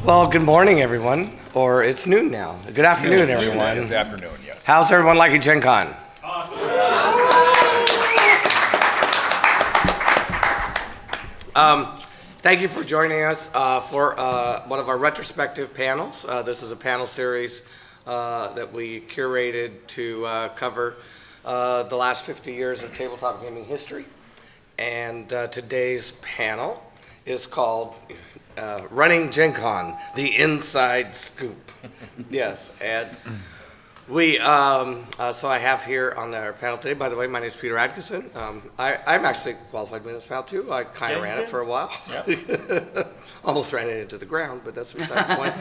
Well, good morning, everyone. Or it's noon now. Good afternoon, everyone. It's afternoon, yes. How's everyone liking Gen Con? Thank you for joining us for one of our retrospective panels. This is a panel series that we curated to cover the last 50 years of tabletop gaming history. And today's panel is called Running Gen Con, the Inside Scoop. Yes, and we, so I have here on our panel today, by the way, my name is Peter Adkison. I'm actually qualified to be in this panel too. I kind of ran it for a while. Yep. Almost ran it into the ground, but that's beside the point.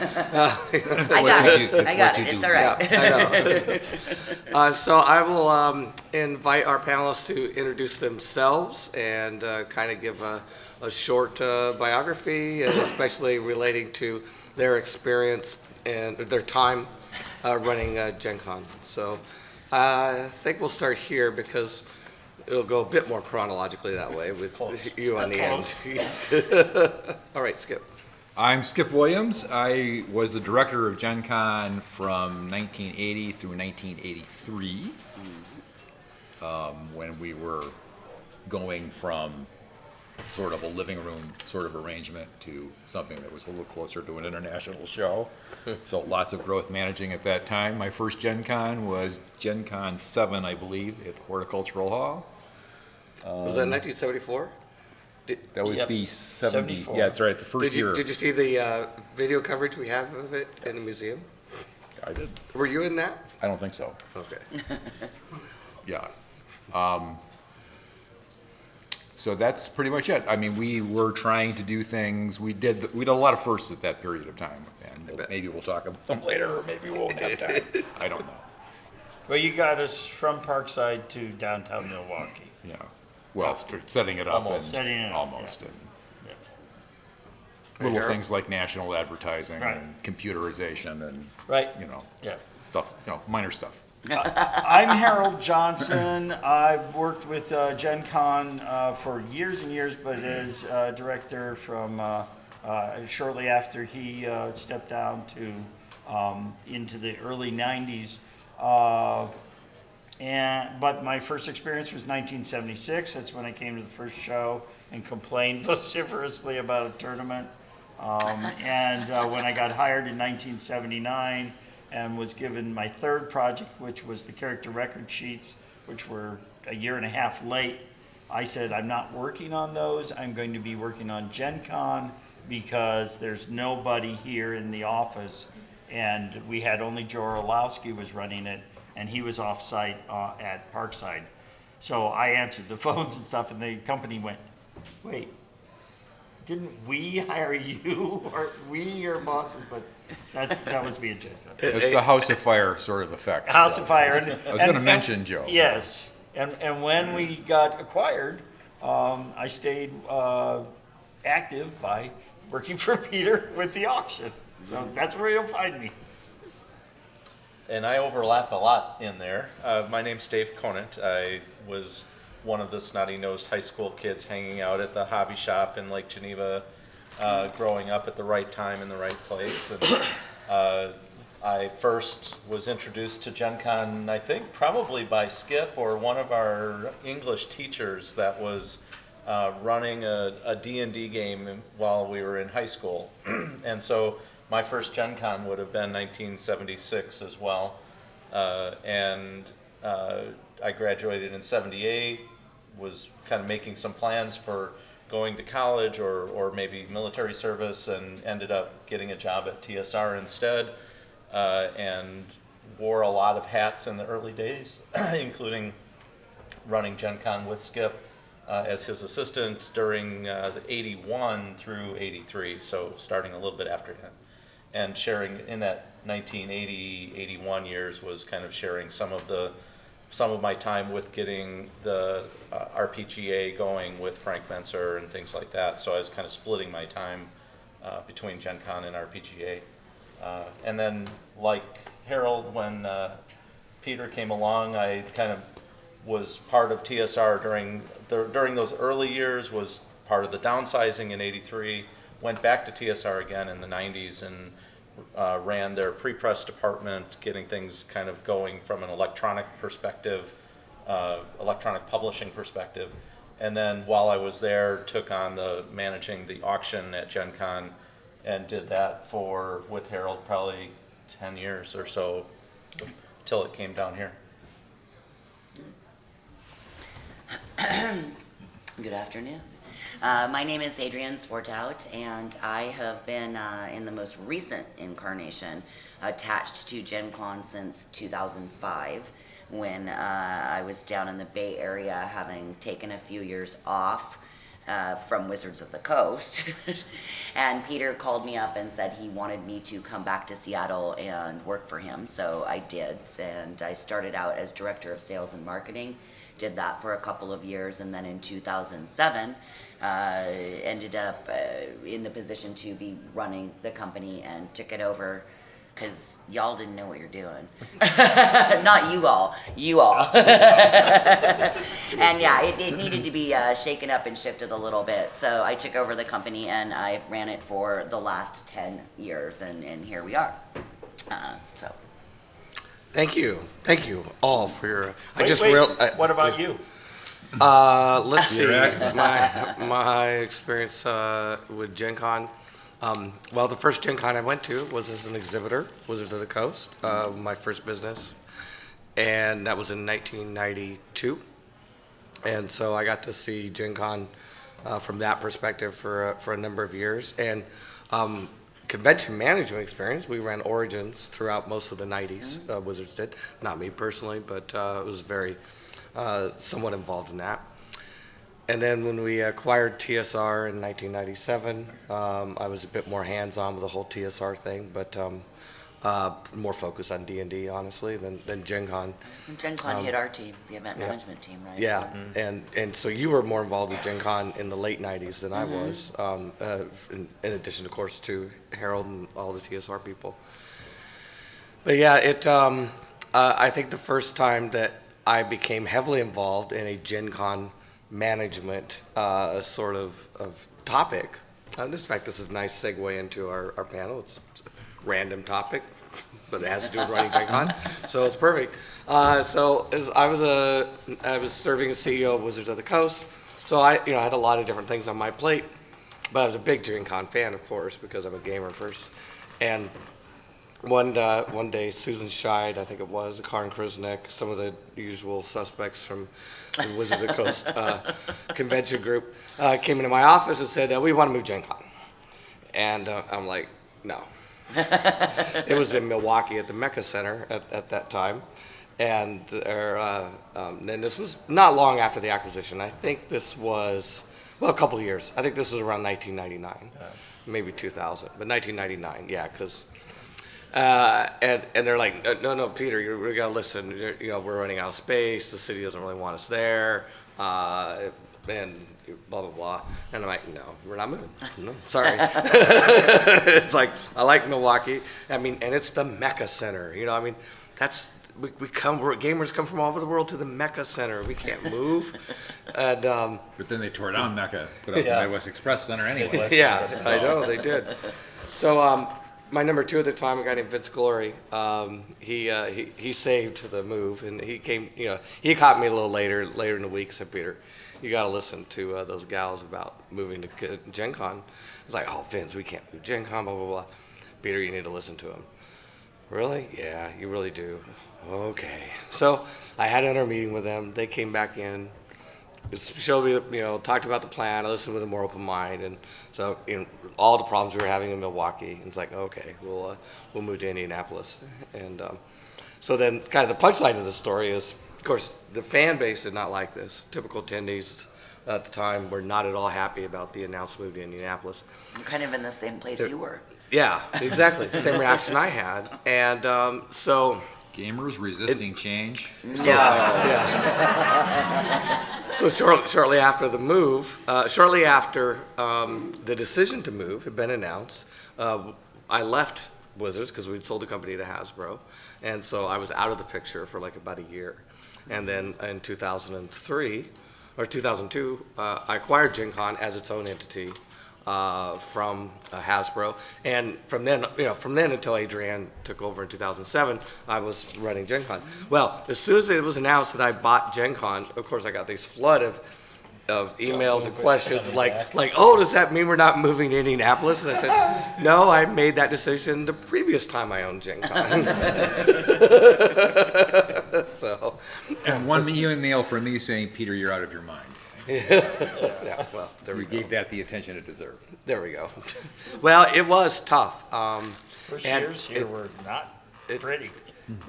I got it. It's all right. Yeah, I know. So I will invite our panelists to introduce themselves and kind of give a short biography, and especially relating to their experience and their time running Gen Con. So I think we'll start here because it'll go a bit more chronologically that way with you on the end. All right, Skip. I'm Skip Williams. I was the director of Gen Con from 1980 through 1983, when we were going from sort of a living room sort of arrangement to something that was a little closer to an international show. So lots of growth managing at that time. My first Gen Con was Gen Con 7, I believe, at the Horticultural Hall. Was that 1974? That was Yep. B 70. 74. Yeah, that's right. The first year. Did you see the video coverage we have of it in the museum? I did. Were you in that? I don't think so. Okay. Yeah. So that's pretty much it. I mean, we were trying to do things. We did a lot of firsts at that period of time, and maybe we'll talk about them later, or maybe we won't have time. I don't know. Well, you got us from Parkside to downtown Milwaukee. Yeah. Well, setting it up Almost. and Setting it up, almost, yeah. and little Harold? things like national advertising Right. and computerization and Right. Yeah. stuff, minor stuff. I'm Harold Johnson. I've worked with Gen Con for years and years, but as director from shortly after he stepped down to into the early 90s. But my first experience was 1976. That's when I came to the first show and complained vociferously about a tournament. When I got hired in 1979 and was given my third project, which was the character record sheets, which were a year and a half late, I said, I'm not working on those. I'm going to be working on Gen Con because there's nobody here in the office. And we had only Joe Orlowski was running it, and he was off-site at Parkside. So I answered the phones and stuff, and the company went, wait, didn't we hire you? Or we your bosses? But that was being Gen Con. It's the House of Fire sort of effect. House of Fire. I was going to mention Joe. Yes. And when we got acquired, I stayed active by working for Peter with the auction. So that's where you'll find me. And I overlap a lot in there. My name's Dave Conant. I was one of the snotty-nosed high school kids hanging out at the hobby shop in Lake Geneva, growing up at the right time in the right place. And I first was introduced to Gen Con, I think, probably by Skip or one of our English teachers that was running a D&D game while we were in high school. And so my first Gen Con would have been 1976 as well. I graduated in 78, was kind of making some plans for going to college or maybe military service, and ended up getting a job at TSR instead, and wore a lot of hats in the early days, including running Gen Con with Skip as his assistant during the 81 through 83, so starting a little bit after him. And sharing in that 1980, 81 years was kind of sharing some of my time with getting the RPGA going with Frank Menser and things like that. So I was kind of splitting my time between Gen Con and RPGA. And then, like Harold, when Peter came along, I kind of was part of TSR during those early years, was part of the downsizing in 83, went back to TSR again in the 90s and ran their pre-press department, getting things kind of going from an electronic perspective, electronic publishing perspective. And then while I was there, took on managing the auction at Gen Con and did that with Harold probably 10 years or so till it came down here. Good afternoon. My name is Adrian Swartout, and I have been in the most recent incarnation attached to Gen Con since 2005, when I was down in the Bay Area, having taken a few years off from Wizards of the Coast. And Peter called me up and said he wanted me to come back to Seattle and work for him, so I did. And I started out as Director of Sales and Marketing, did that for a couple of years, and then in 2007, ended up in the position to be running the company and took it over because y'all didn't know what you're doing. Not you all, you all. And yeah, it needed to be shaken up and shifted a little bit. So I took over the company and I ran it for the last 10 years, and here we are. So. Thank you all for your. What about you? Let's see. My experience with Gen Con. Well, the first Gen Con I went to was as an exhibitor, Wizards of the Coast, my first business, and that was in 1992. And so I got to see Gen Con from that perspective for a number of years. And convention management experience, we ran Origins throughout most of the 90s. Wizards did, not me personally, but it was very somewhat involved in that. And then when we acquired TSR in 1997, I was a bit more hands-on with the whole TSR thing, but more focused on D&D, honestly, than Gen Con. Gen Con hit our team, the event management team, right? Yeah, so. And so you were more involved with Gen Con in the late 90s than I was, in addition, of course, to Harold and all the TSR people. But yeah, I think the first time that I became heavily involved in a Gen Con management sort of topic. In fact, this is a nice segue into our panel. It's a random topic, but it has to do with running Gen Con, so it's perfect. I was serving as CEO of Wizards of the Coast, so I had a lot of different things on my plate, but I was a big Gen Con fan, of course, because I'm a gamer first. And one day, Susan Scheid, I think it was, Karin Krusnick, some of the usual suspects from the Wizards of the Coast convention group came into my office and said, we want to move Gen Con. And I'm like, no. It was in Milwaukee at the Mecca Center at that time. And then this was not long after the acquisition. I think this was, a couple of years. I think this was around 1999, maybe 2000, but 1999, yeah, because... and they're like, no, Peter, we gotta listen. We're running out of space. The city doesn't really want us there, and blah blah blah. And I'm like, no, we're not moving. No, sorry. It's like I like Milwaukee. I mean, and it's the Mecca Center. That's gamers come from all over the world to the Mecca Center. We can't move. And but then they tore down Mecca, put up the Midwest Express Center anyway. Yeah, I know they did. So. My number two at the time, a guy named Vince Glory, he saved the move, and he came. He caught me a little later in the week. Said, Peter, you got to listen to those gals about moving to Gen Con. I was like, oh, Vince, we can't move Gen Con, blah blah blah. Peter, you need to listen to him. Really? Yeah, you really do. Okay. So I had another meeting with them. They came back in. Showed me, talked about the plan. I listened with a more open mind, and so all the problems we were having in Milwaukee. It's like, okay, we'll move to Indianapolis, and so then kind of the punchline of the story is, of course, the fan base did not like this. Typical attendees at the time were not at all happy about the announced move to Indianapolis. I'm kind of in the same place you were. Yeah, exactly. Same reaction I had, and so. Gamers resisting change. So, so shortly after the move, shortly after the decision to move had been announced, I left Wizards because we'd sold the company to Hasbro, and so I was out of the picture for like about a year. And then in 2003 or 2002, I acquired Gen Con as its own entity, from Hasbro. And from then, until Adrian took over in 2007, I was running Gen Con. Well, as soon as it was announced that I bought Gen Con, of course I got this flood of emails and questions like, oh, does that mean we're not moving to Indianapolis? And I said, no, I made that decision the previous time I owned Gen Con. So, And one email from me saying, Peter, you're out of your mind. yeah, well, there we You go. gave that the attention it deserved. There we go. Well, it was tough. First and years here were not pretty.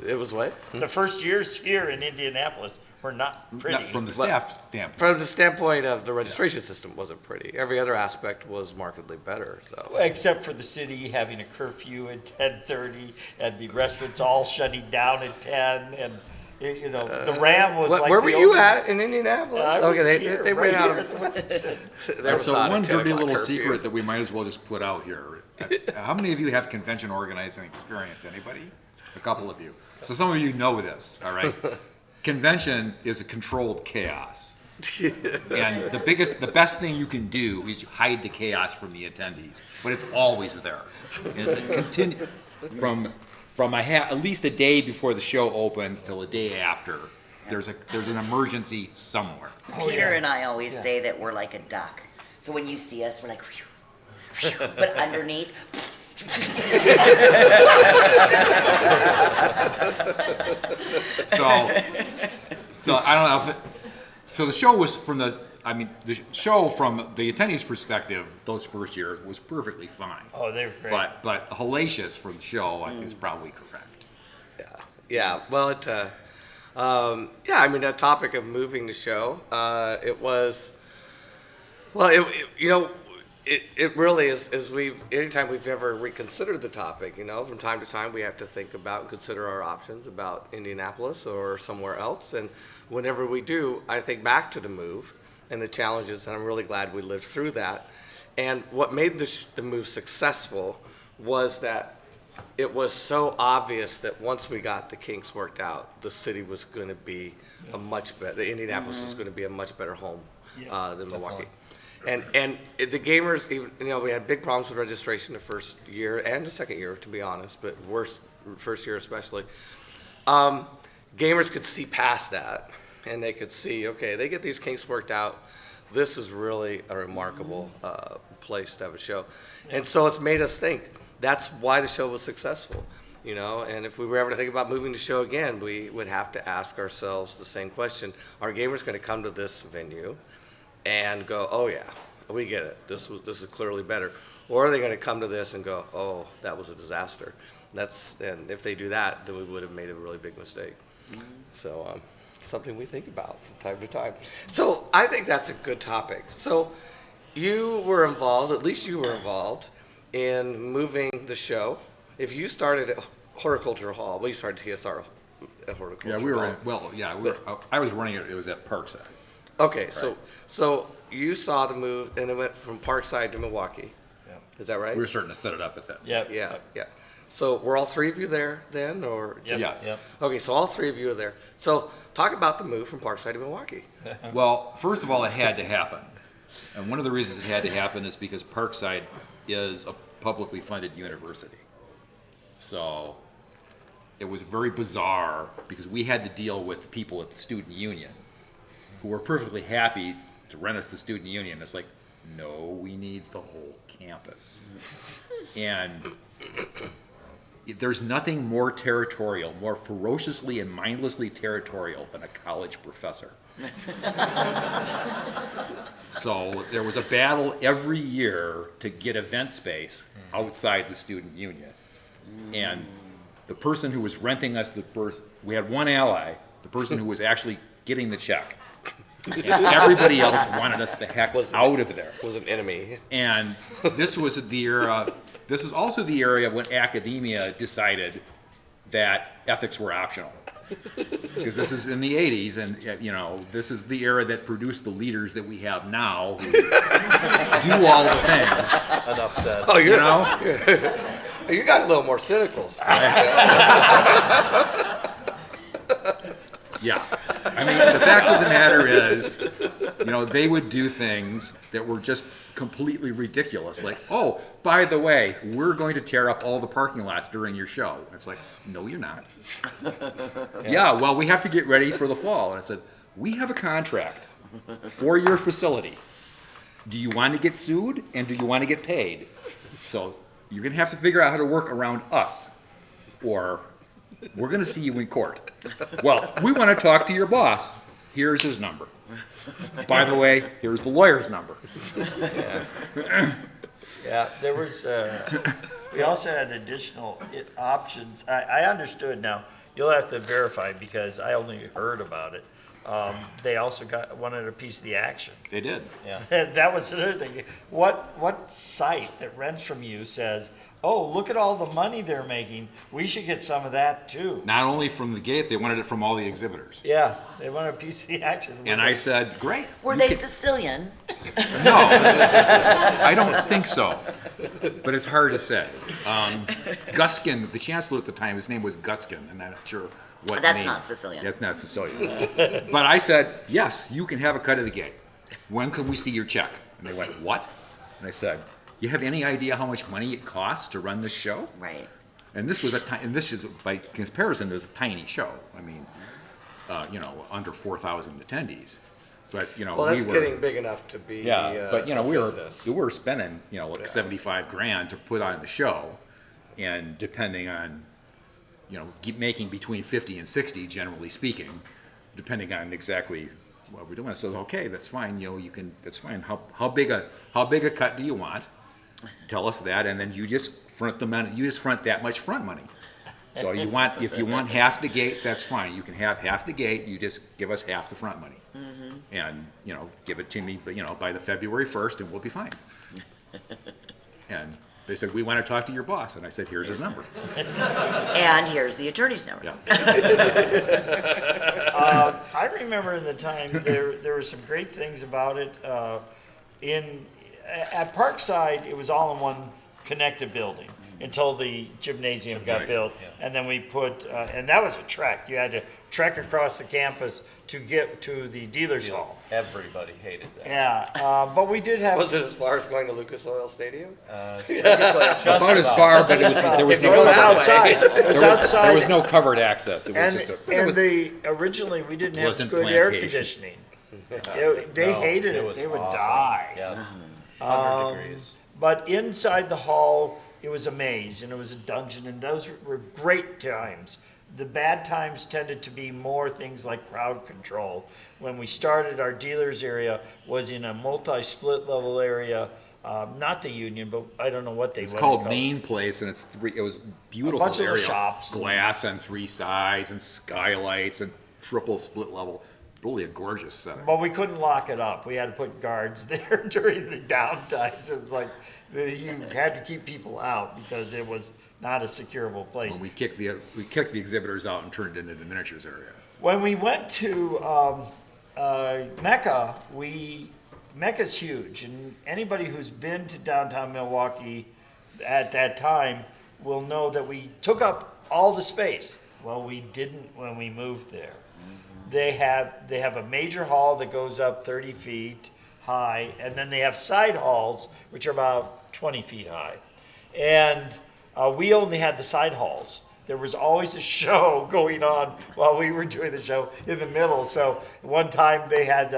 It was what? The first years here in Indianapolis were not pretty. Not from the staff standpoint. From the standpoint of the registration system, wasn't pretty. Every other aspect was markedly better, though. Except for the city having a curfew at 10:30 and the restaurants all shutting down at 10 and, the Ram was like. Where were the you only- at in Indianapolis? I was Okay, here, they right ran out here of. at the West End. There was So not a one 10 dirty o'clock little curfew. secret that we might as well just put out here. How many of you have convention organizing experience? Anybody? A couple of you. So some of you know this, all right? Convention is a controlled chaos. And the best thing you can do is hide the chaos from the attendees, but it's always there. And it's a from at least a day before the show opens till a day after. There's an emergency somewhere. Peter and I always say that we're like a duck. So when you see us, we're like, phew, phew, but underneath, So I don't know if so the show was the show from the attendees' perspective, those first years was perfectly fine. Oh, they were great. But hellacious for the show, I think is probably correct. Yeah. Well, I mean, that topic of moving the show, it was. Well, it really is. Anytime we've ever reconsidered the topic, from time to time we have to think about and consider our options about Indianapolis or somewhere else. And whenever we do, I think back to the move and the challenges, and I'm really glad we lived through that. And what made the move successful was that it was so obvious that once we got the kinks worked out, the city was going to be Indianapolis was going to be a much better home than Milwaukee. And the gamers, even we had big problems with registration the first year and the second year, to be honest, but worse first year especially. Gamers could see past that, and they could see, okay, they get these kinks worked out. This is really a remarkable place to have a show, and so it's made us think. That's why the show was successful, and if we were ever to think about moving the show again, we would have to ask ourselves the same question. Are gamers going to come to this venue and go, oh yeah, we get it, this is clearly better? Or are they going to come to this and go, oh, that was a disaster? And if they do that, then we would have made a really big mistake. So something we think about from time to time. So I think that's a good topic. So you were involved, at least you were involved, in moving the show. If you started at Horticultural Hall, well, you started TSR at Horticultural Hall. I was running it. It was at Parkside. Okay, so you saw the move, and it went from Parkside to Milwaukee. Yeah. Is that right? We were starting to set it up at that. Yep. Yeah. So were all three of you there then, or Yes. Yes. Yep. Okay, so all three of you are there. So talk about the move from Parkside to Milwaukee. Well, first of all, it had to happen. And one of the reasons it had to happen is because Parkside is a publicly funded university. So it was very bizarre because we had to deal with people at the student union who were perfectly happy to rent us the student union. It's like, no, we need the whole campus. And there's nothing more territorial, more ferociously and mindlessly territorial than a college professor. So there was a battle every year to get event space outside the student union. And the person who was renting us we had one ally, the person who was actually getting the check. And everybody else wanted us the heck out of there. Was an enemy. And this was the era, this is also the area when academia decided that ethics were optional. Because this is in the 80s, and this is the era that produced the leaders that we have now who do all the things. Enough said. Oh, You know? You got a little more cynical. Yeah. I mean, the fact of the matter is, they would do things that were just completely ridiculous. Like, oh, by the way, we're going to tear up all the parking lots during your show. It's like, no, you're not. Yeah, well, we have to get ready for the fall. And I said, we have a contract for your facility. Do you want to get sued and do you want to get paid? So you're going to have to figure out how to work around us, or we're going to see you in court. Well, we want to talk to your boss. Here's his number. By the way, here's the lawyer's number. Yeah, there was, we also had additional options. I understood now, you'll have to verify because I only heard about it. They also wanted a piece of the action. They did. Yeah. That was another thing. What site that rents from you says, oh, look at all the money they're making, we should get some of that too? Not only from the gate, they wanted it from all the exhibitors. Yeah, they want a piece of the action. And I said, great. Were you they can-" Sicilian? No, I don't think so, but it's hard to say. Guskin, the chancellor at the time, his name was Guskin, and I'm not sure what That's name. not Sicilian. That's not Sicilian. But I said, yes, you can have a cut of the gate. When can we see your check? And they went, what? And I said, you have any idea how much money it costs to run this show? Right. And this was and this is, by comparison, it was a tiny show. I mean, under 4,000 attendees. But, Well, that's we were, getting big enough to be yeah, but we business. were spending like 75 grand to put on the show, and depending on making between 50 and 60, generally speaking, depending on exactly what we're doing. So okay, that's fine. You can, that's fine. How big a cut do you want? Tell us that, and then you just front the money. You just front that much front money. So if you want half the gate, that's fine. You can have half the gate. You just give us half the front money, and give it to me. But by the February 1st, and we'll be fine. And they said, we want to talk to your boss, and I said, here's his number. And here's the attorney's number. Yeah. I remember in the time, there were some great things about it. At Parkside, it was all in one connected building until the gymnasium got built. And then we put, and that was a trek. You had to trek across the campus to get to the dealer's hall. Everybody hated that. Yeah, but we did have. Was it as far as going to Lucas Oil Stadium? About as far, but there was It was no outside. It was outside. there was no covered access. It was And, just and originally, we didn't have Pleasant good air plantation. conditioning. They hated it. was They would awful. die. Yes, 100 degrees. But inside the hall, it was a maze and it was a dungeon, and those were great times. The bad times tended to be more things like crowd control. When we started, our dealers area was in a multi-split level area, not the Union, but I don't know what they It's what called they Main Place, and it was beautiful bunch of little area. shops. Glass on 3 sides and skylights and triple split level. Really a gorgeous setting. But we couldn't lock it up. We had to put guards there during the downtimes. It's like you had to keep people out because it was not a securable place. When we kicked the exhibitors out and turned it into the miniatures area. When we went to Mecca, Mecca's huge, and anybody who's been to downtown Milwaukee at that time will know that we took up all the space. Well, we didn't when we moved there. They have a major hall that goes up 30 feet high, and then they have side halls which are about 20 feet high. And we only had the side halls. There was always a show going on while we were doing the show in the middle. So one time they had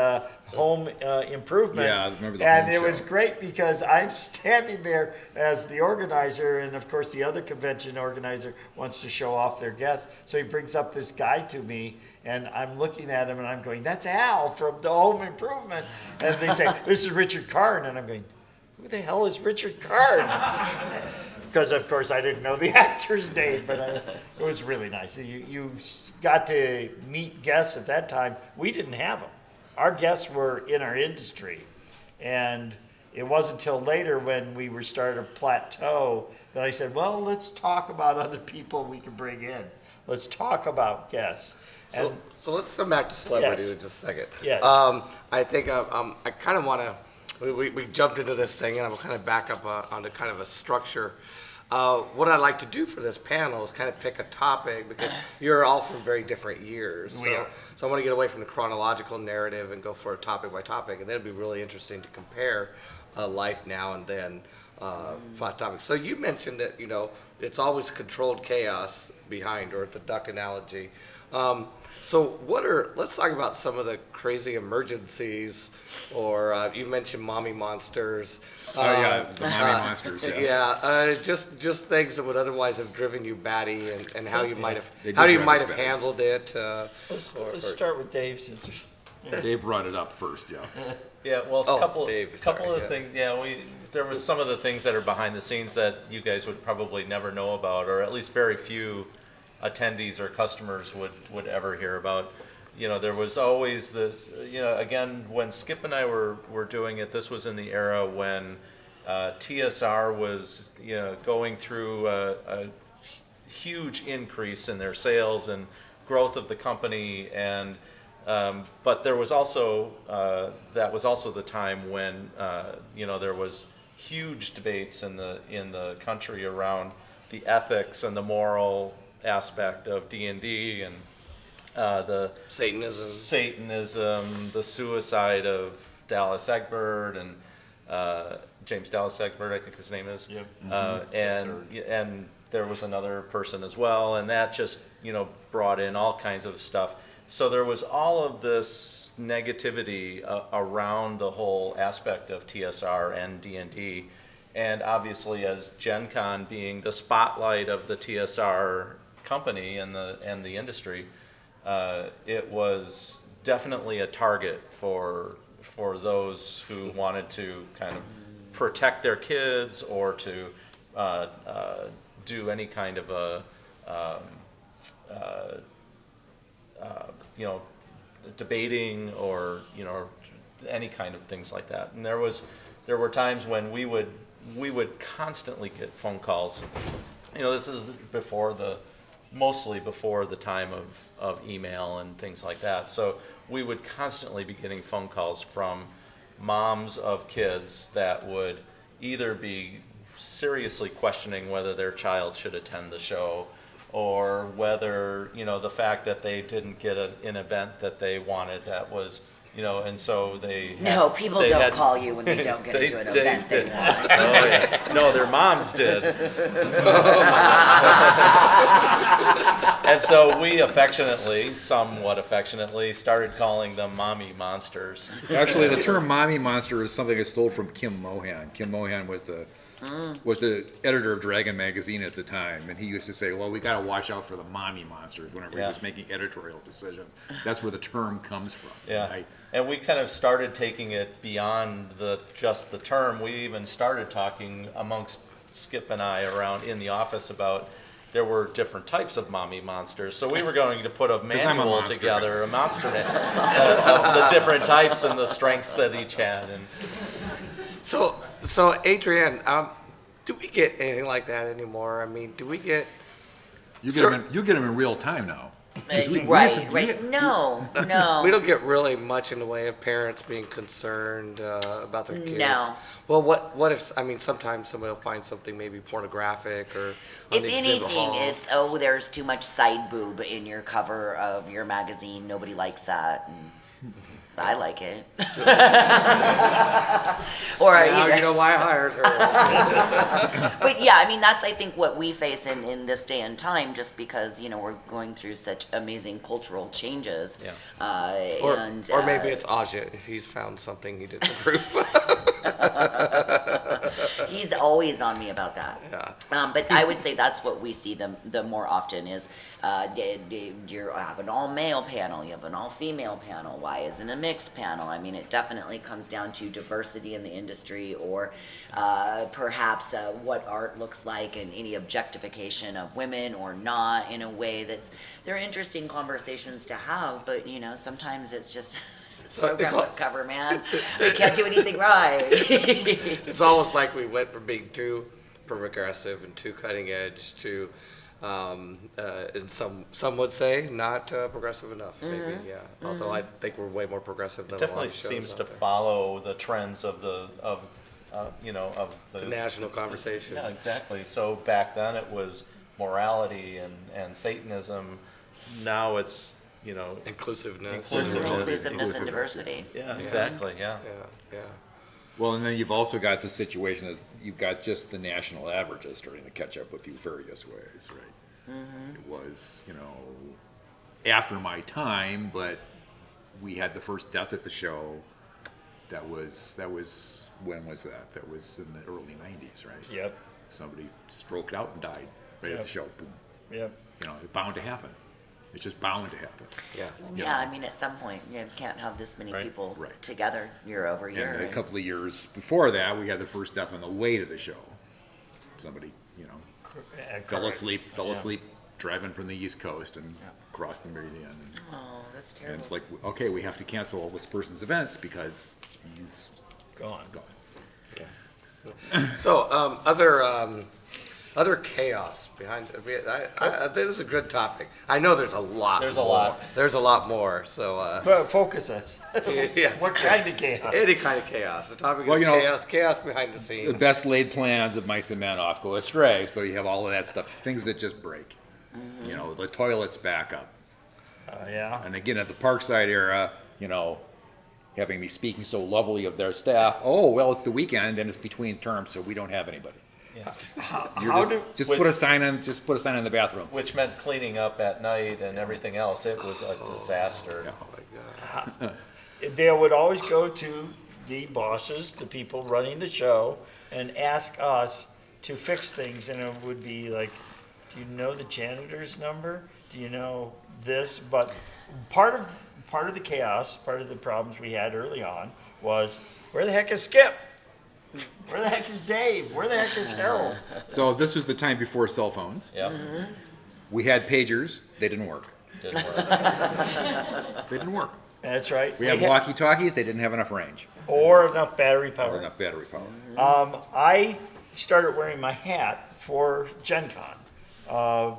home improvement. Yeah, I remember the And home it was show. great because I'm standing there as the organizer, and of course the other convention organizer wants to show off their guests. So he brings up this guy to me, and I'm looking at him and I'm going, that's Al from the home improvement. And they say, this is Richard Karn. And I'm going, who the hell is Richard Karn? Because, of course, I didn't know the actor's name, but it was really nice. You got to meet guests at that time. We didn't have them. Our guests were in our industry. And it wasn't until later when we were starting to plateau that I said, well, let's talk about other people we can bring in. Let's talk about guests. And So let's come back to celebrities Yes. in just a second. Yes. I think I kind of want to. We jumped into this thing, and I'm kind of back up onto kind of a structure. What I'd like to do for this panel is kind of pick a topic because you're all from very different years. We are. So I want to get away from the chronological narrative and go for a topic by topic, and then it'd be really interesting to compare life now and then topics. So you mentioned that it's always controlled chaos behind, or the duck analogy. So let's talk about some of the crazy emergencies, or you mentioned mommy monsters. The mommy monsters. Yeah. Just things that would otherwise have driven you batty, and how you might They have did drive us batty. handled it. Let's start with Dave since. Dave brought it up first, yeah. Yeah, well, Oh, a couple Dave, of sorry, the things, there was some of the things that are behind the scenes that you guys would probably never know about, or at least very few attendees or customers would ever hear about. There was always this, again, when Skip and I were doing it, this was in the era when TSR was, going through a huge increase in their sales and growth of the company, and but there was also that was also the time when there was huge debates in the country around the ethics and the moral aspect of D&D and the Satanism, the suicide of Dallas Egbert and James Dallas Egbert, I think his name is. Yep. And there was another person as well, and that just brought in all kinds of stuff. So there was all of this negativity around the whole aspect of TSR and D&D, and obviously as Gen Con being the spotlight of the TSR company and the industry, it was definitely a target for those who wanted to kind of protect their kids or to do any kind of a debating or any kind of things like that. And there were times when we would constantly get phone calls. This is mostly before the time of email and things like that. So we would constantly be getting phone calls from moms of kids that would either be seriously questioning whether their child should attend the show, or whether the fact that they didn't get an event that they wanted that was and so they People don't call you when they don't get into an event they want. Oh yeah, no, their moms did. And so we somewhat affectionately started calling them mommy monsters. Actually, the term mommy monster is something I stole from Kim Mohan. Kim Mohan was the editor of Dragon magazine at the time, and he used to say, well, we got to watch out for the mommy monsters whenever he was making editorial decisions. That's where the term comes from. Yeah, and we kind of started taking it beyond just the term. We even started talking amongst Skip and I around in the office about there were different types of mommy monsters. So we were going to put a manual together, a monster manual, of the different types and the strengths that each had. And So Adrian, do we get anything like that anymore? I mean, do we get? You get them in real time now. Right. No. We don't get really much in the way of parents being concerned about their kids. No. Well, what if? I mean, sometimes somebody will find something maybe pornographic or. If anything, it's there's too much side boob in your cover of your magazine. Nobody likes that. And I like it. Or now you know why I hired her. But yeah, I mean that's I think what we face in this day and time, just because we're going through such amazing cultural changes. Yeah. Or maybe it's Ajit if he's found something he didn't approve. He's always on me about that. Yeah. But I would say that's what we see the more often is you have an all male panel, you have an all female panel. Why isn't a mixed panel? I mean, it definitely comes down to diversity in the industry, or perhaps what art looks like and any objectification of women or not in a way they're interesting conversations to have, but sometimes it's just it's a program cover, man. We can't do anything right. It's almost like we went from being too progressive and too cutting edge to and some would say not progressive enough, maybe. Yeah. Although I think we're way more progressive than it definitely a lot of shows seems to out there. follow the trends of of The national conversation. Yeah, exactly. So back then it was morality and Satanism. Now it's, Inclusiveness. Inclusiveness and diversity. Yeah, exactly, yeah. Yeah, yeah. Well, and then you've also got the situation is you've got just the national averages starting to catch up with you various ways, right? It was, after my time, but we had the first death at the show. That was when was that? That was in the early 90s, right? Yep, Somebody stroked out and died right at the show. Boom. yep. It's bound to happen. It's just bound to happen. Yeah. Yeah, I mean, at some point, you can't have this many Right. people Right. together year over year. And a couple of years before that, we had the first death on the way to the show. Somebody, fell asleep driving from the East Coast and crossed the Meridian. And, Oh, that's and terrible. it's like, okay, we have to cancel all this person's events because he's Gone. gone. So, other chaos behind. This is a good topic. I know there's a lot. There's a more. lot. There's a lot more. So, But focus us. yeah. What kind of chaos? Any kind of chaos. The topic Well, is you know, chaos. Chaos behind the scenes. The best laid plans of mice and men off go astray, so you have all of that stuff, things that just break. The toilets back up. Yeah. And again, at the Parkside era, having me speaking so lovely of their staff, oh, well, it's the weekend and it's between terms, so we don't have anybody. How Just put a sign in the bathroom. Which meant cleaning up at night and everything else. It was a disaster. Oh my God. they would always go to the bosses, the people running the show, and ask us to fix things, and it would be like, do you know the janitor's number? Do you know this? But part of the chaos, part of the problems we had early on was, where the heck is Skip? Where the heck is Dave? Where the heck is Harold? So this was the time before cell phones. Yep, We had pagers. They didn't work. didn't work. They didn't work. That's right. We had walkie-talkies. They didn't have enough range or enough battery or power. enough battery power. I started wearing my hat for Gen Con.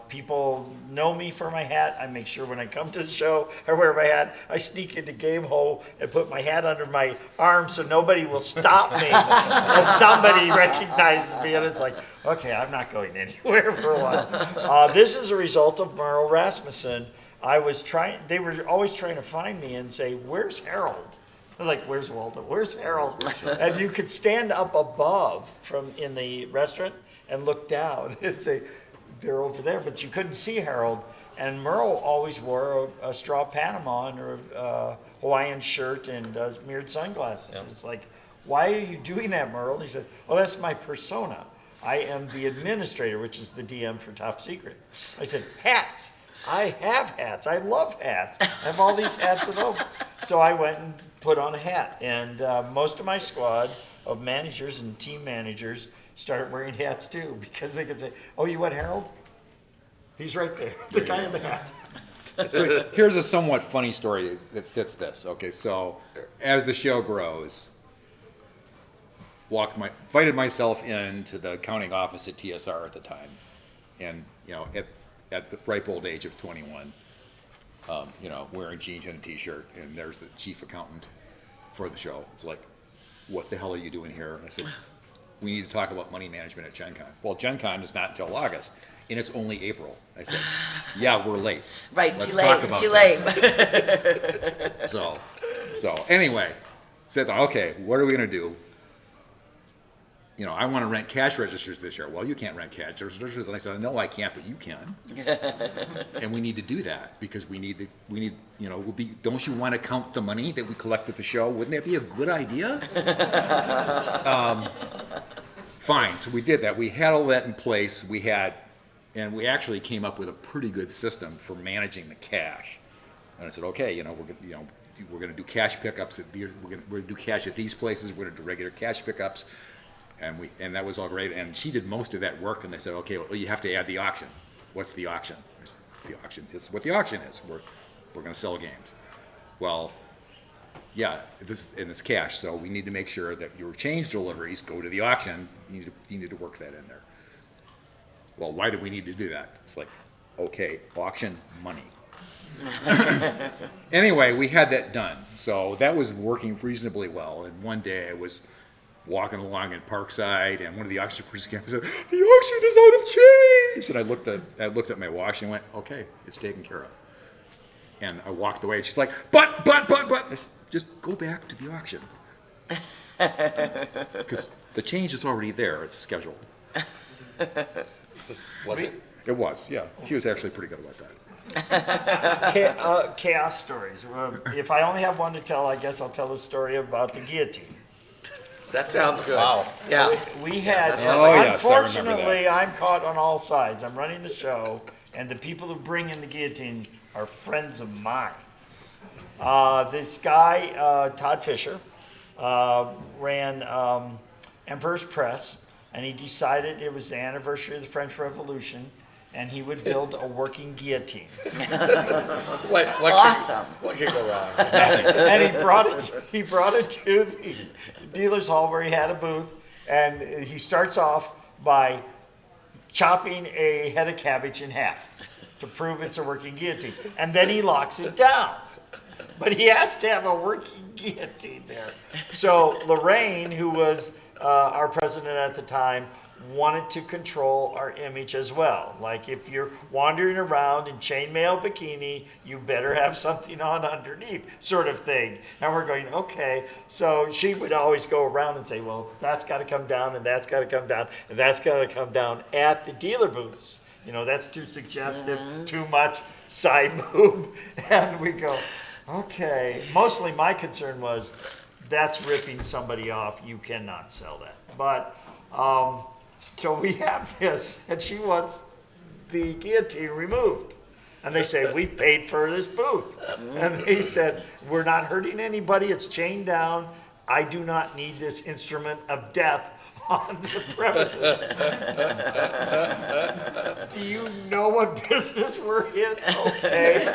People know me for my hat. I make sure when I come to the show, I wear my hat. I sneak into Game Hole and put my hat under my arm so nobody will stop me. And somebody recognizes me, and it's like, okay, I'm not going anywhere for a while. This is a result of Merle Rasmussen. They were always trying to find me and say, where's Harold? Like, where's Walter? Where's Harold? And you could stand up above in the restaurant and look down and say, they're over there, but you couldn't see Harold. And Merle always wore a straw Panama or a Hawaiian shirt and mirrored sunglasses. Yep. It's like, why are you doing that, Merle? And he said, well, that's my persona. I am the administrator, which is the DM for Top Secret. I said, hats. I have hats. I love hats. I have all these hats at home. So I went and put on a hat. And most of my squad of managers and team managers started wearing hats too, because they could say, oh, you want Harold? He's right there, the guy in the hat. So here's a somewhat funny story that fits this. Okay, so as the show grows, invited myself into the accounting office at TSR at the time, and at the ripe old age of 21, wearing jeans and a t-shirt, and there's the chief accountant for the show. It's like, what the hell are you doing here? And I said, we need to talk about money management at Gen Con. Well, Gen Con is not until August, and it's only April. I said, yeah, we're late. Right, Let's too talk late, about too this. late. So anyway, said, okay, what are we gonna do? I want to rent cash registers this year. Well, you can't rent cash registers. And I said, no, I can't, but you can. And we need to do that because don't you want to count the money that we collect at the show? Wouldn't that be a good idea? Fine, so we did that. We had all that in place. And we actually came up with a pretty good system for managing the cash. And I said, okay, we're going to do cash pickups we're going to do cash at these places. We're going to do regular cash pickups. And that was all great. And she did most of that work. And they said, okay, well, you have to add the auction. What's the auction? I said, the auction is what the auction is. We're going to sell games. Well, yeah, it's cash. So we need to make sure that your change deliveries go to the auction. You need to work that in there. Well, why do we need to do that? It's like, okay, auction money. Anyway, we had that done. So that was working reasonably well. And one day I was walking along in Parkside, and one of the auction producers came and said, "The auction is out of change." And I looked at my watch and went, "Okay, it's taken care of." And I walked away. She's like, "But." I said, "Just go back to the auction." Because the change is already there. It's scheduled. Was it? It was, yeah. She was actually pretty good about that. Chaos stories. If I only have one to tell, I guess I'll tell the story about the guillotine. That sounds good. Wow. Yeah. We had, that sounds like- Oh, yes, I remember unfortunately, I'm caught on all sides. I'm running the show, and the people who bring in the guillotine are friends of mine. This guy, Todd Fisher, ran Emperor's Press, and he decided it was the anniversary of the French Revolution, and he would build a working guillotine. What Awesome. What could go wrong? And he brought it to the dealer's hall where he had a booth, and he starts off by chopping a head of cabbage in half to prove it's a working guillotine, and then he locks it down. But he has to have a working guillotine there. So Lorraine, who was our president at the time, wanted to control our image as well. Like, if you're wandering around in chainmail bikini, you better have something on underneath, sort of thing. And we're going, okay. So she would always go around and say, well, that's got to come down, and that's got to come down, and that's got to come down at the dealer booths. You know, that's too suggestive, too much side boob. And we go, okay. Mostly my concern was, that's ripping somebody off. You cannot sell that. But, so we have this, and she wants the guillotine removed. And they say, we paid for this booth. And they said, we're not hurting anybody. It's chained down. I do not need this instrument of death on the premises. Do you know what business we're in? Okay,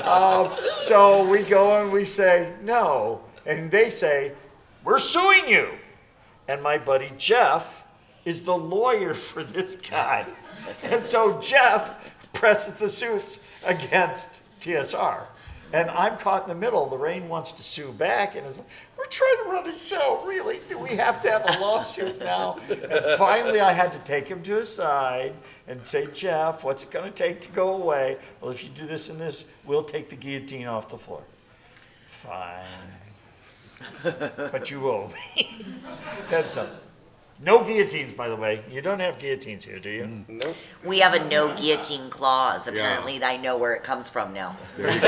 fine. So we go and we say, no. And they say, we're suing you. And my buddy Jeff is the lawyer for this guy. And so Jeff presses the suits against TSR. And I'm caught in the middle. Lorraine wants to sue back, and is like, we're trying to run a show, really? Do we have to have a lawsuit now? And finally I had to take him to his side and say, Jeff, what's it going to take to go away? Well, if you do this and this, we'll take the guillotine off the floor. Fine. But you owe me. That's up. No guillotines, by the way. You don't have guillotines here, do you? Nope. We have a no guillotine clause. Apparently, I know where it comes from now. It's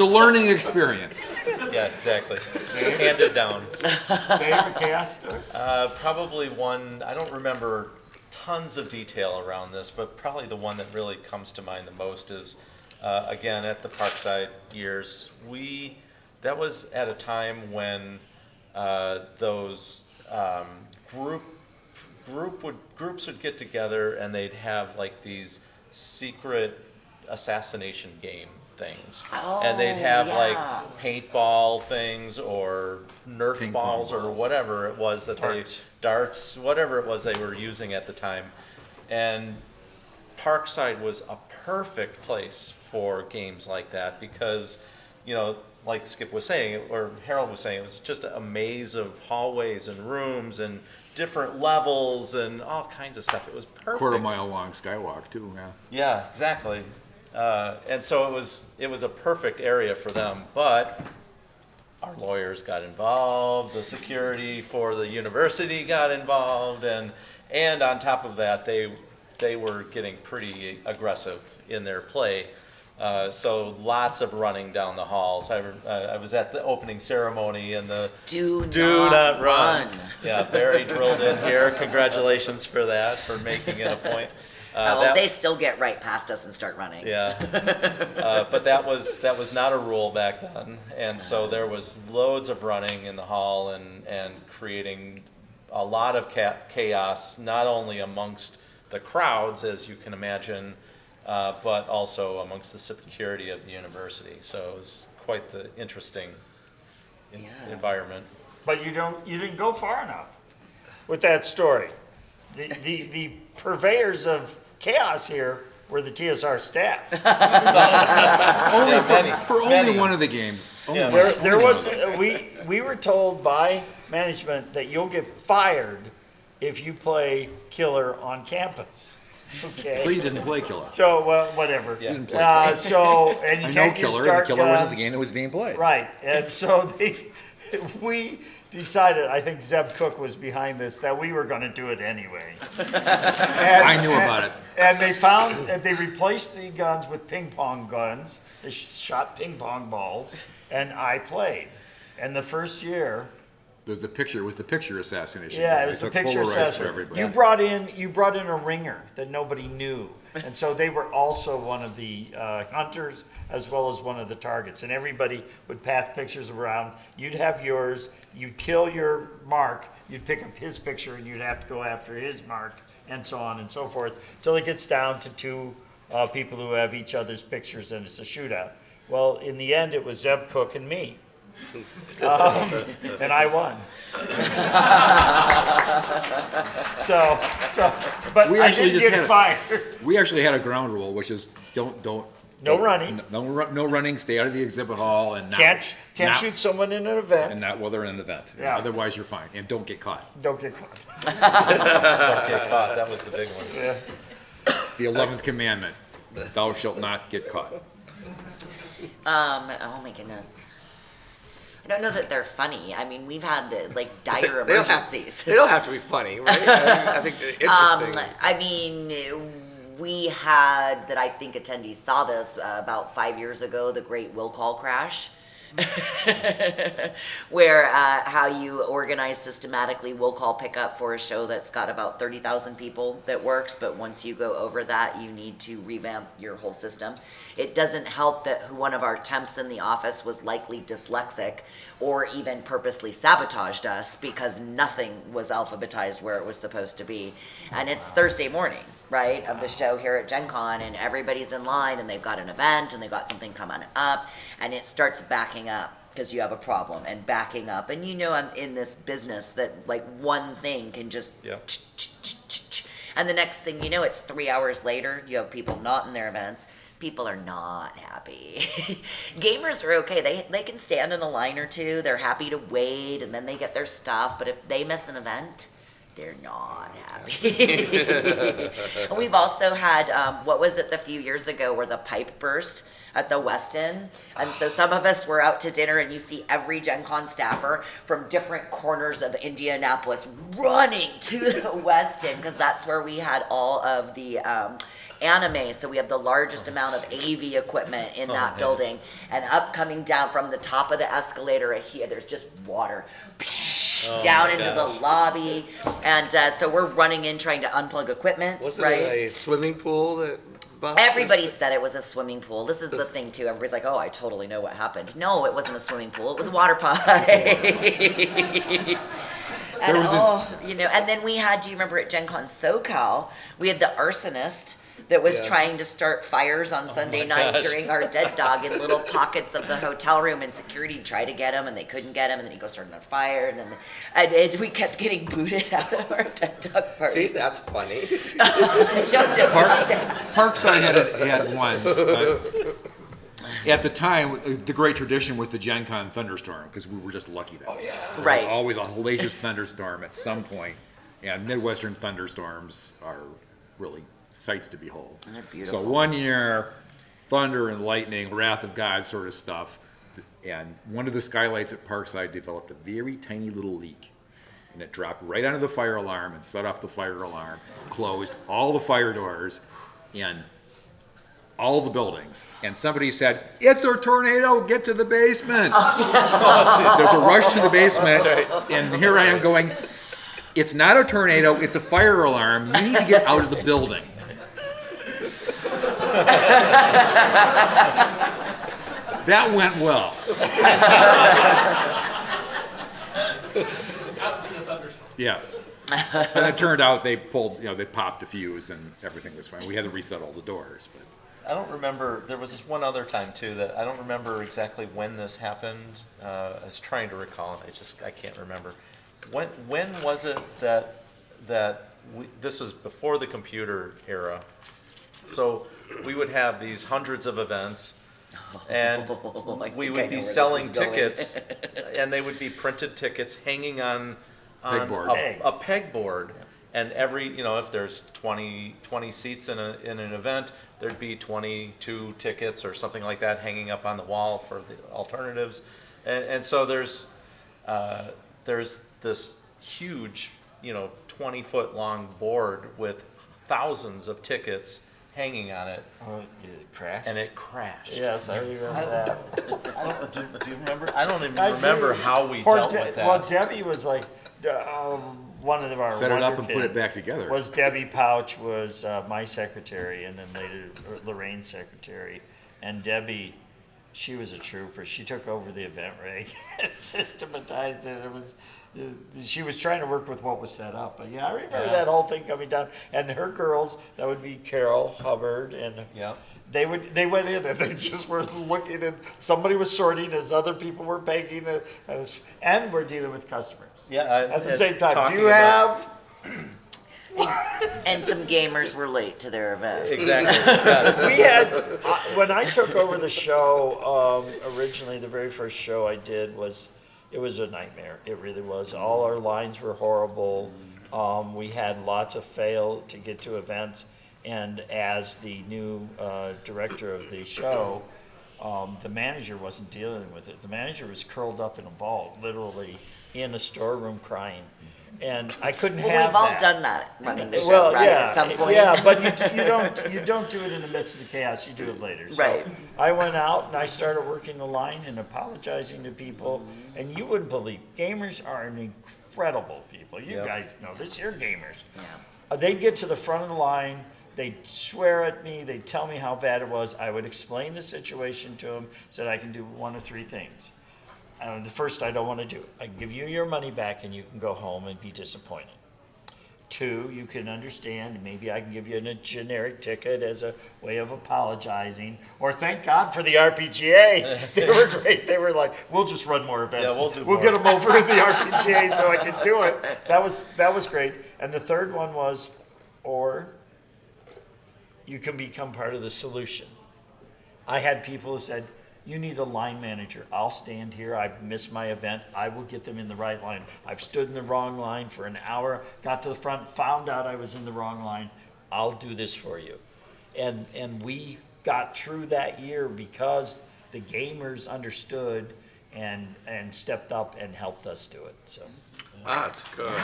a learning experience. Yeah, exactly. Handed down. Favorite chaos story? Probably one, I don't remember tons of detail around this, but probably the one that really comes to mind the most is, again, at the Parkside years, that was at a time when those groups would get together, and they'd have like these secret assassination game things. And they'd have like paintball things or Nerf Ping balls pong or balls. whatever it was that darts, whatever it was they were using at the time. And Parkside was a perfect place for games like that because, you know, like Skip was saying, or Harold was saying, it was just a maze of hallways and rooms and different levels and all kinds of stuff. It was perfect. Quarter-mile long skywalk, too, yeah. Yeah, exactly. And so it was a perfect area for them, but our lawyers got involved, the security for the university got involved, and on top of that, they were getting pretty aggressive in their play. So lots of running down the halls. I was at the opening ceremony, and the Do not not run. run. Yeah, very drilled in here. Congratulations for that, for making it a point. They still get right past us and start running. Yeah, but that was not a rule back then, and so there was loads of running in the hall and creating a lot of chaos, not only amongst the crowds, as you can imagine, but also amongst the security of the university. So it was quite the interesting environment. But you didn't go far enough with that story. The purveyors of chaos here were the TSR staff. Only Yeah, for only many. one of the games. Only Yeah. one. There was, we were told by management that you'll get fired if you play killer on campus. Okay? So you didn't play Killer. So, well, whatever. Yeah. You didn't play And you I know can't use Killer, and dart Killer wasn't the guns. game that was being played. Right, and so we decided, I think Zeb Cook was behind this, that we were gonna do it anyway. I knew about it. And they found, that they replaced the guns with ping pong guns, they shot ping pong balls, and I played. And the first year, It was the picture assassination. yeah, game. it was They the took picture Polaroids for assassin. everybody. You brought in a ringer that nobody knew, and so they were also one of the hunters as well as one of the targets. And everybody would pass pictures around. You'd have yours. You'd kill your mark. You'd pick up his picture, and you'd have to go after his mark, and so on and so forth, till it gets down to two people who have each other's pictures, and it's a shootout. Well, in the end, it was Zeb Cook and me. And I won. But We I actually didn't just get had fired. We actually had a ground rule, which is No running. no running. Stay out of the exhibit hall and Can't not- shoot someone in an and event. not while they're in an event. Yeah. Otherwise, you're fine, and don't get caught. Don't get caught. Don't get caught, that was the big one. Yeah. The 11th commandment: Thou shalt not get caught. Oh my goodness. I don't know that they're funny. I mean, we've had like dire They don't have- emergencies. They don't have to be funny, right? I think they're interesting. I mean, we had that. I think attendees saw this about 5 years ago. The Great Will Call crash, where how you organize systematically will call pickup for a show that's got about 30,000 people that works, but once you go over that, you need to revamp your whole system. It doesn't help that one of our temps in the office was likely dyslexic or even purposely sabotaged us because nothing was alphabetized where it was supposed to be. And it's Thursday morning, right, of the show here at Gen Con, and everybody's in line and they've got an event and they've got something coming up, and it starts backing up because you have a problem and backing up. And you know, I'm in this business that like one thing can just Yep. and the next thing you know, it's 3 hours later, you have people not in their events. People are not happy. Gamers are okay. They can stand in a line or two. They're happy to wait, and then they get their stuff. But if they miss an event, they're not happy. And we've also had, what was it, the few years ago where the pipe burst at the West End? And so some of us were out to dinner, and you see every Gen Con staffer from different corners of Indianapolis running to the West End, because that's where we had all of the anime. So we have the largest amount of AV equipment in that building. And up coming down from the top of the escalator here, there's just water down my into gosh. the lobby. And so we're running in trying to unplug equipment, Wasn't right? it a swimming pool that busted? Everybody said it was a swimming pool. This is the thing too. Everybody's like, "Oh, I totally know what happened." No, it wasn't a swimming pool. It was a water pipe. And There was and then we had, do you remember at Gen Con SoCal, we had the arsonist that was Yes. trying to start fires on Sunday night gosh. during our Dead Dog in little pockets of the hotel room, and security tried to get him, and they couldn't get him, and then he goes starting on fire, and then we kept getting booted out of our Dead Dog party. See, that's funny. Parkside had one. At the time, the great tradition was the Gen Con thunderstorm, because we were just lucky that day. There Right. was always a hellacious thunderstorm at some point, and Midwestern thunderstorms are really sights to behold. And they're beautiful. So one year, thunder and lightning, wrath of God sort of stuff, and one of the skylights at Parkside developed a very tiny little leak. And it dropped right onto the fire alarm and set off the fire alarm, closed all the fire doors in all the buildings. And somebody said, "It's a tornado, get to the basement." There's a rush to the basement, and here I am going, "It's not a tornado, it's a fire alarm. You need to get out of the building." That went well. Yes. And it turned out they popped the fuse and everything was fine. We had to reset all the doors, but I don't remember, there was this one other time too that I don't remember exactly when this happened. I was trying to recall and I can't remember. When was it that this was before the computer era? So we would have these hundreds of events, and I we think I would know be where selling this is going. tickets, and they would be printed tickets hanging on Pegboards. a pegboard. And every, if there's 20 seats in an event, there'd be 22 tickets or something like that hanging up on the wall for the alternatives. And so there's this huge, 20-foot long board with thousands of tickets hanging on it, Oh, it crashed. and it crashed. Yes, I remember that. Do you remember? I don't even I do. remember how we Poor dealt De- with that. Well, Debbie was like, one of our Set it up wonder and put it kids back together. Was Debbie Pouch was my secretary, and then later Lorraine's secretary. And Debbie, she was a trooper. She took over the event rig and systematized it. It was. She was trying to work with what was set up, but yeah, I remember that whole thing coming down. And her girls, that would be Carol Hubbard, and Yeah. they went in and they just were looking, and somebody was sorting as other people were paying, and we're dealing with customers. Yeah. At the same time, talking do you about- have? And some gamers were late to their event. Exactly. Yes. We had when I took over the show originally. The very first show I did was a nightmare. It really was. All our lines were horrible. We had lots of fail to get to events. And as the new director of the show, the manager wasn't dealing with it. The manager was curled up in a ball, literally in a storeroom crying. And I couldn't Well, have we've all that. done that running the show, Well, right? yeah, At some point. yeah, but you don't do it in the midst of the chaos. You do it later. So Right. I went out and I started working the line and apologizing to people, and you wouldn't believe gamers are an incredible people. You Yep. guys know this. You're gamers. Yeah. They'd get to the front of the line. They'd swear at me. They'd tell me how bad it was. I would explain the situation to them. Said I can do one of three things. The first, I don't want to do it. I can give you your money back and you can go home and be disappointed. Two, you can understand, maybe I can give you a generic ticket as a way of apologizing. Or thank God for the RPGA. They were great. They were like, we'll just run more events. Yeah, we'll do We'll more." get them over in the RPGA so I can do it. That was great. And the third one was, or you can become part of the solution. I had people who said, you need a line manager. I'll stand here. I've missed my event. I will get them in the right line. I've stood in the wrong line for an hour, got to the front, found out I was in the wrong line. I'll do this for you. And we got through that year because the gamers understood and stepped up and helped us do it. So That's good.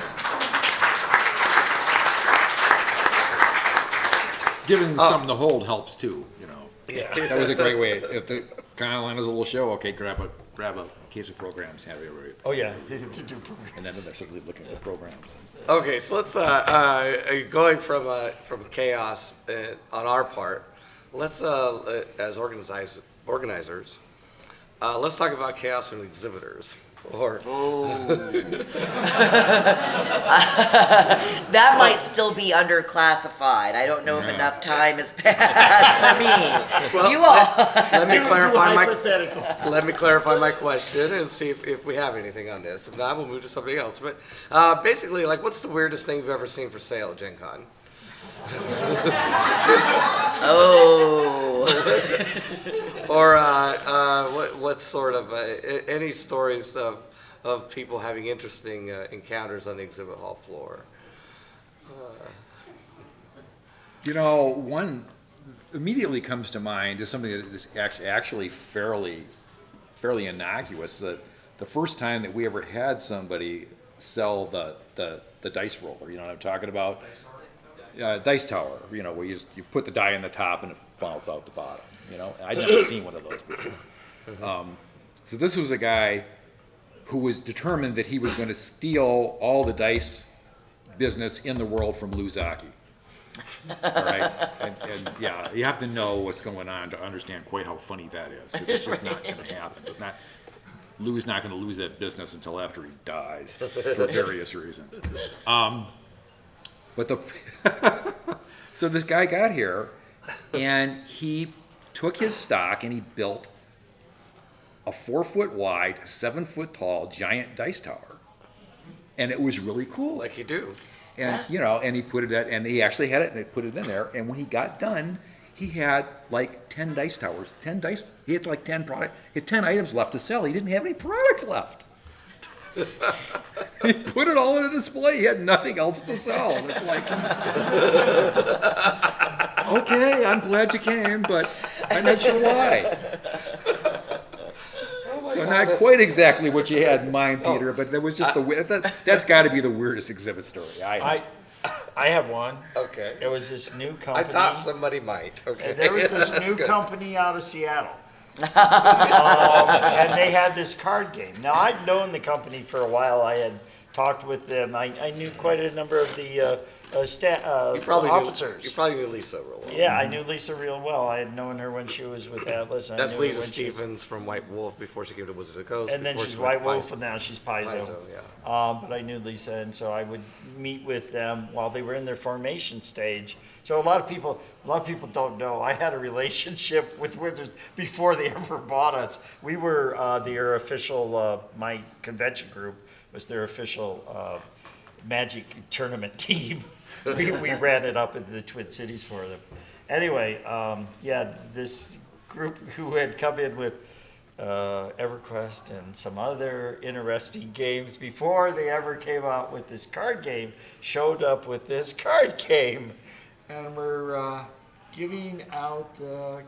Giving them something to hold helps too, yeah. That was a great way. If the Conant is a little show, okay, grab a case of programs, have it ready. Oh yeah, to do programs. And then they're simply looking at programs. Okay, so let's going from chaos on our part. Let's as organizers, let's talk about chaos and exhibitors. Or That might still be underclassified. I don't know if enough time has passed for me. Well, You all. let me clarify my question and see if we have anything on this. If not, we'll move to something else. But basically, like, what's the weirdest thing you've ever seen for sale at Gen Con? Oh. Or what sort of any stories of people having interesting encounters on the exhibit hall floor? One immediately comes to mind is something that is actually fairly innocuous. That the first time that we ever had somebody sell the dice roller, you know what I'm talking about? Dice tower, where you put the die in the top and it falls out the bottom. I'd never seen one of those before. So this was a guy who was determined that he was going to steal all the dice business in the world from Lou Zaki. All right, and yeah, you have to know what's going on to understand quite how funny that is, because it's just not going to happen. Lou's not going to lose that business until after he dies for various reasons. But so this guy got here, and he took his stock and he built a 4-foot wide, 7-foot tall, giant dice tower, and it was really cool. Like you do. And and he put it at, and he actually had it, and he put it in there. And when he got done, he had like 10 dice towers, 10 dice. He had like 10 product. He had 10 items left to sell. He didn't have any product left. He put it all in a display. He had nothing else to sell. And it's like, okay, I'm glad you came, but I'm not sure why. So not quite exactly what you had in mind, Peter, but there was just that's got to be the weirdest exhibit story. I have one. Okay. It was this new I company. thought somebody might. Okay. There was this That's new good. company out of Seattle. And they had this card game. Now, I'd known the company for a while. I had talked with them. I knew quite a number of the You probably officers. Knew, you probably knew Lisa real well. Yeah, I knew Lisa real well. I had known her when she was with Atlas. I That's knew her Lisa when she was- Stevens from White Wolf before she came to Wizard of the Coast. And then before she's she went White to Wolf, Paizo. and now she's Paizo. Paizo, yeah. But I knew Lisa, and so I would meet with them while they were in their formation stage. So a lot of people don't know. I had a relationship with Wizards before they ever bought us. We were their official. My convention group was their official Magic tournament team. We ran it up into the Twin Cities for them. Anyway, this group who had come in with EverQuest and some other interesting games before they ever came out with this card game showed up with this card game, and we're giving out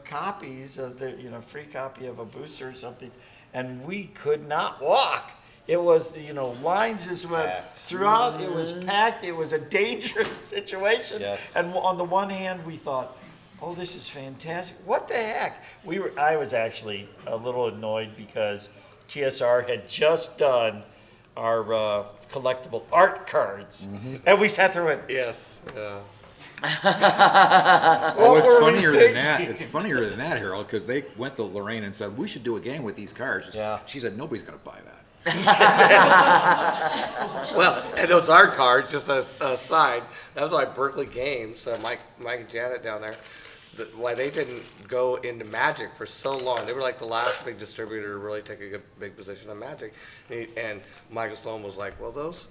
copies of the free copy of a booster or something, and we could not walk. It was, lines just went Packed. throughout. It was packed. It was a dangerous situation. Yes. And on the one hand, we thought, oh, this is fantastic. What the heck? I was actually a little annoyed because TSR had just done our collectible art cards. And we sat through it. Yes. Yeah. Oh, it's were we funnier than that. thinking? It's funnier than that, Harold, because they went to Lorraine and said, we should do a game with these cards. Yeah. She said, nobody's going to buy that. Well, and those art cards, just as a aside, that was why Berkeley Games, Mike and Janet down there, why they didn't go into Magic for so long. They were like the last big distributor to really take a big position on Magic. And Michael Sloan was like, well, those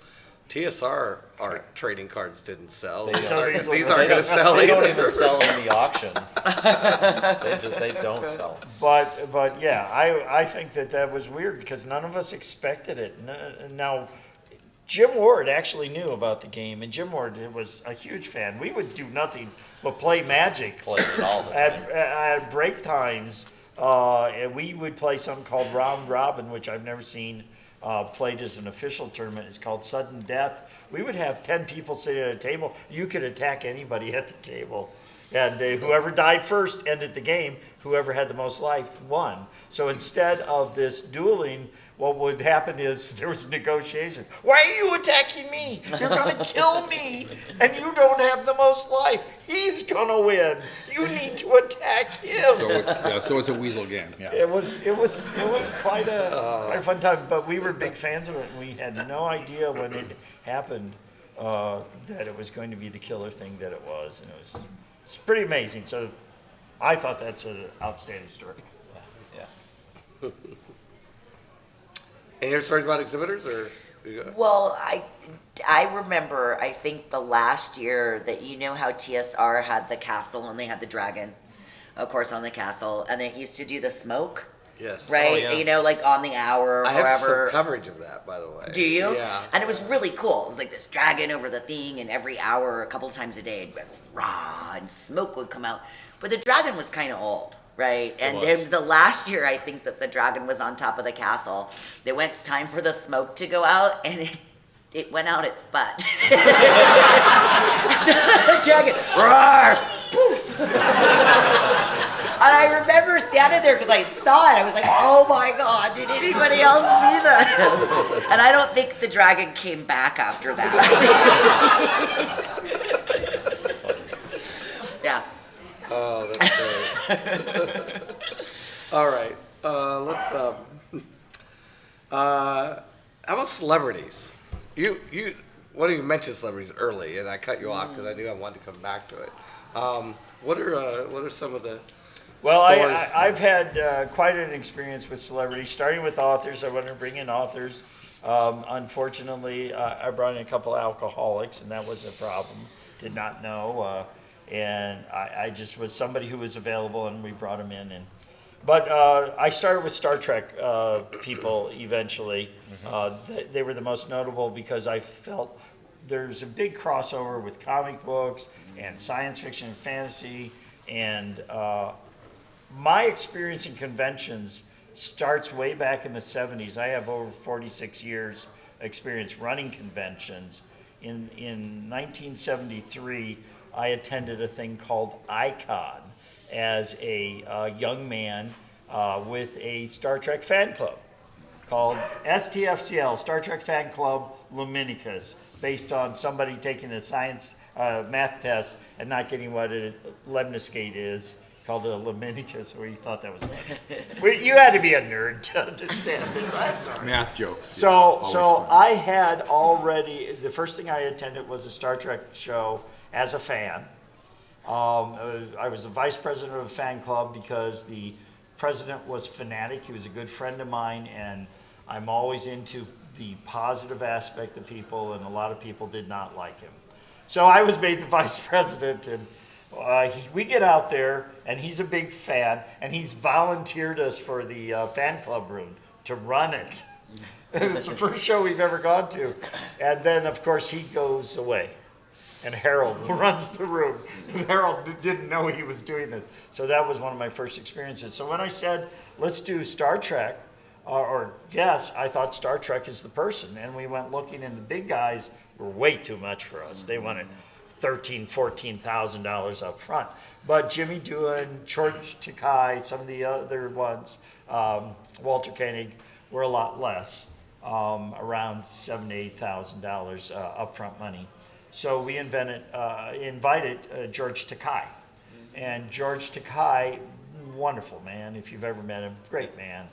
TSR art trading cards didn't sell. These don't. aren't They going to sell They don't either. even sell in the auction. They don't sell. But yeah, I think that was weird because none of us expected it. Now, Jim Ward actually knew about the game, and Jim Ward was a huge fan. We would do nothing but play Magic Play it all the time. at break times. And we would play something called Round Robin, which I've never seen played as an official tournament. It's called Sudden Death. We would have 10 people sitting at a table. You could attack anybody at the table. And whoever died first ended the game. Whoever had the most life won. So instead of this dueling, what would happen is there was negotiation. Why are you attacking me? You're going to kill me. And you don't have the most life. He's going to win. You need to attack him. So it's a weasel game. Yeah. It was quite a fun time, but we were big fans of it, and we had no idea when it happened that it was going to be the killer thing that it was, and it's pretty amazing. So I thought that's an outstanding story. Yeah. Any other stories about exhibitors, or? Well, I remember, I think the last year that how TSR had the castle and they had the dragon, of course, on the castle, and they used to do the smoke, Yes. right? Oh, yeah. Like on the hour or I have some wherever. coverage of that, by the way. Do you? Yeah. And it was really cool. It was like this dragon over the thing, and every hour, a couple of times a day, it'd go rah, and smoke would come out. But the dragon was kind of old, right? And was. then the last year, I think that the dragon was on top of the castle. It went time for the smoke to go out, and it went out its butt. So the dragon, roar, poof. And I remember standing there because I saw it. I was like, oh my God, did anybody else see this? And I don't think the dragon came back after that. Yeah. Oh, that's great. All right. Let's. How about celebrities? You mentioned celebrities early, and I cut you off because I knew I wanted to come back to it. What are some of the Well, stories? I've had quite an experience with celebrities, starting with authors. I wanted to bring in authors. Unfortunately, I brought in a couple of alcoholics, and that was a problem. Did not know. And I just was somebody who was available, and we brought him in. But I started with Star Trek people eventually. They were the most notable because I felt there's a big crossover with comic books and science fiction and fantasy. And my experience in conventions starts way back in the 70s. I have over 46 years experience running conventions. In 1973, I attended a thing called Icon as a young man with a Star Trek fan club called STFCL, Star Trek Fan Club Luminicus, based on somebody taking a science math test and not getting what a lemniscate is, called it a Luminicus. We thought that was funny. You had to be a nerd to understand this. I'm sorry. Math jokes. So, yeah, always so fun. I had already, the first thing I attended was a Star Trek show as a fan. I was the vice president of a fan club because the president was fanatic. He was a good friend of mine, and I'm always into the positive aspect of people, and a lot of people did not like him. So I was made the vice president, and we get out there, and he's a big fan, and he's volunteered us for the fan club room to run it. It's the first show we've ever gone to. And then, of course, he goes away. And Harold runs the room. And Harold didn't know he was doing this. So that was one of my first experiences. So when I said, let's do Star Trek, or yes, I thought Star Trek is the person. And we went looking, and the big guys were way too much for us. They wanted $13,000, $14,000 up front. But Jimmy Doohan, George Takei, some of the other ones, Walter Koenig, were a lot less, around $7,000 to $8,000 upfront money. So we invited George Takei. And George Takei, wonderful man, if you've ever met him, great man.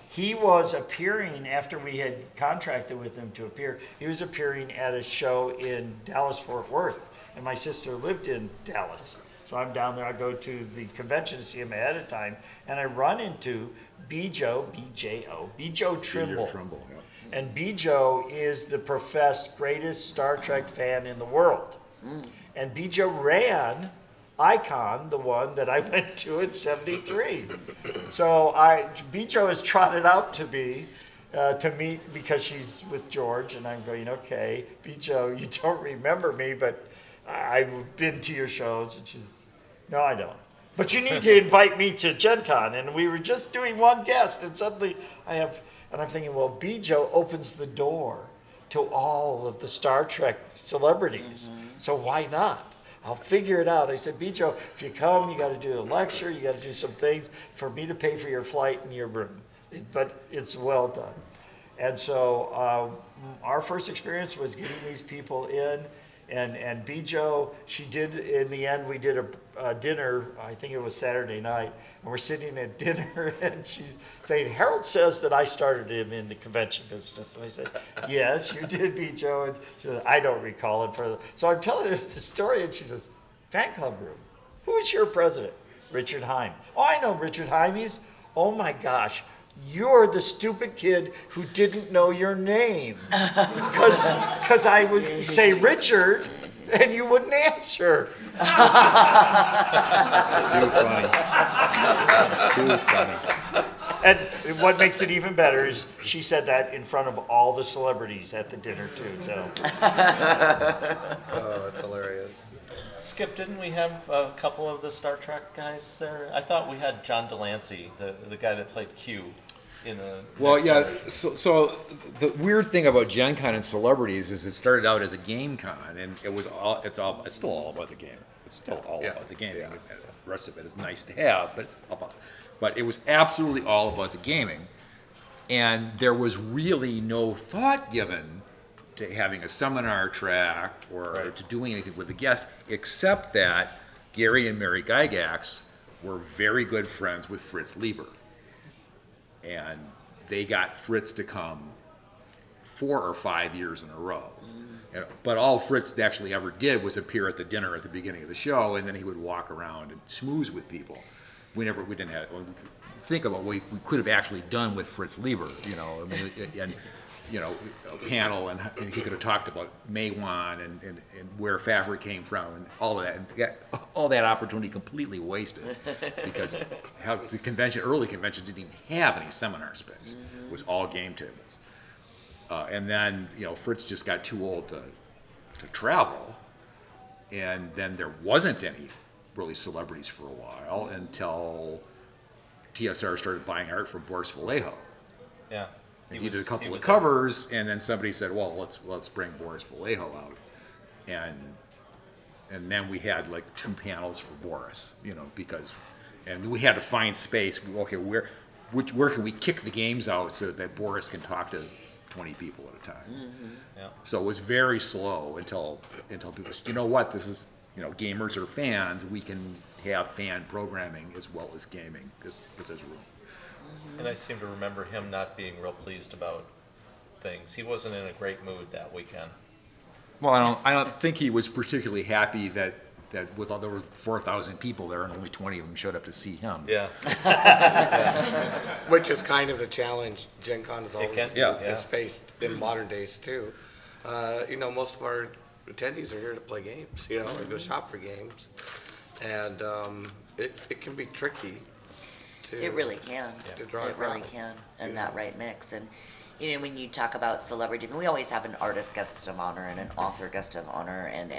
He was appearing, after we had contracted with him to appear, he was appearing at a show in Dallas, Fort Worth. And my sister lived in Dallas. So I'm down there, I go to the convention to see him ahead of time, and I run into Bijo, B-J-O, Bijo Trimble. Trimble, yeah. And Bijo is the professed greatest Star Trek fan in the world. And Bijo ran Icon, the one that I went to in '73. So Bijo has trotted out to me to meet because she's with George, and I'm going, okay, Bijo, you don't remember me, but I've been to your shows. And she's, no, I don't. But you need to invite me to Gen Con. And we were just doing one guest, and suddenly and I'm thinking, well, Bijo opens the door to all of the Star Trek celebrities. So why not? I'll figure it out. I said, Bijo, if you come, you got to do a lecture, you got to do some things for me to pay for your flight and your room. But it's well done. And so our first experience was getting these people in. And Bijo, she did, in the end, we did a dinner, I think it was Saturday night, and we're sitting at dinner, and she's saying, Harold says that I started him in the convention business. And I said, yes, you did, Bijo. And she said, I don't recall it. So I'm telling her the story, and she says, fan club room. Who is your president? Richard Heim. Oh, I know Richard Heim. Oh my gosh. You're the stupid kid who didn't know your name. Because I would say Richard, and you wouldn't answer. Too funny. Too funny. And what makes it even better is she said that in front of all the celebrities at the dinner, too. So. Oh, that's hilarious. Skip, didn't we have a couple of the Star Trek guys there? I thought we had John Delancey, the guy that played Q in the. Well, yeah. So the weird thing about Gen Con and celebrities is it started out as a game con, and it's still all about the game. It's still all about the gaming. Yeah. The rest of it is nice to have, but it was absolutely all about the gaming, and there was really no thought given to having a seminar track or to doing anything with the guest, except that Gary and Mary Gygax were very good friends with Fritz Lieber. And they got Fritz to come 4 or 5 years in a row. But all Fritz actually ever did was appear at the dinner at the beginning of the show, and then he would walk around and schmooze with people. We didn't have, think about what we could have actually done with Fritz Lieber, you know. I mean, a panel, and he could have talked about Maywan and where fabric came from and all of that. And all that opportunity completely wasted because how the early convention didn't even have any seminar space. It was all game tables. And then, Fritz just got too old to travel. And then there wasn't any really celebrities for a while until TSR started buying art from Boris Vallejo. Yeah. And he did a he couple of was covers, and then somebody said, "Well, let's bring Boris Vallejo out," and then we had like 2 panels for Boris, and we had to find space. Okay, where can we kick the games out so that Boris can talk to 20 people at a time? Yeah. So it was very slow until people said, you know what, this is, gamers are fans. We can have fan programming as well as gaming because there's room. And I seem to remember him not being real pleased about things. He wasn't in a great mood that weekend. Well, I don't think he was particularly happy that with all there were 4,000 people there and only 20 of them showed up to see him. Yeah. Which is kind of the challenge Gen Con has always can be, has faced in modern days too. Most of our attendees are here to play games, or go shop for games. And it can be tricky to It really can. to draw a It really crowd. can, and that right mix. And when you talk about celebrity, we always have an artist guest of honor and an author guest of honor, and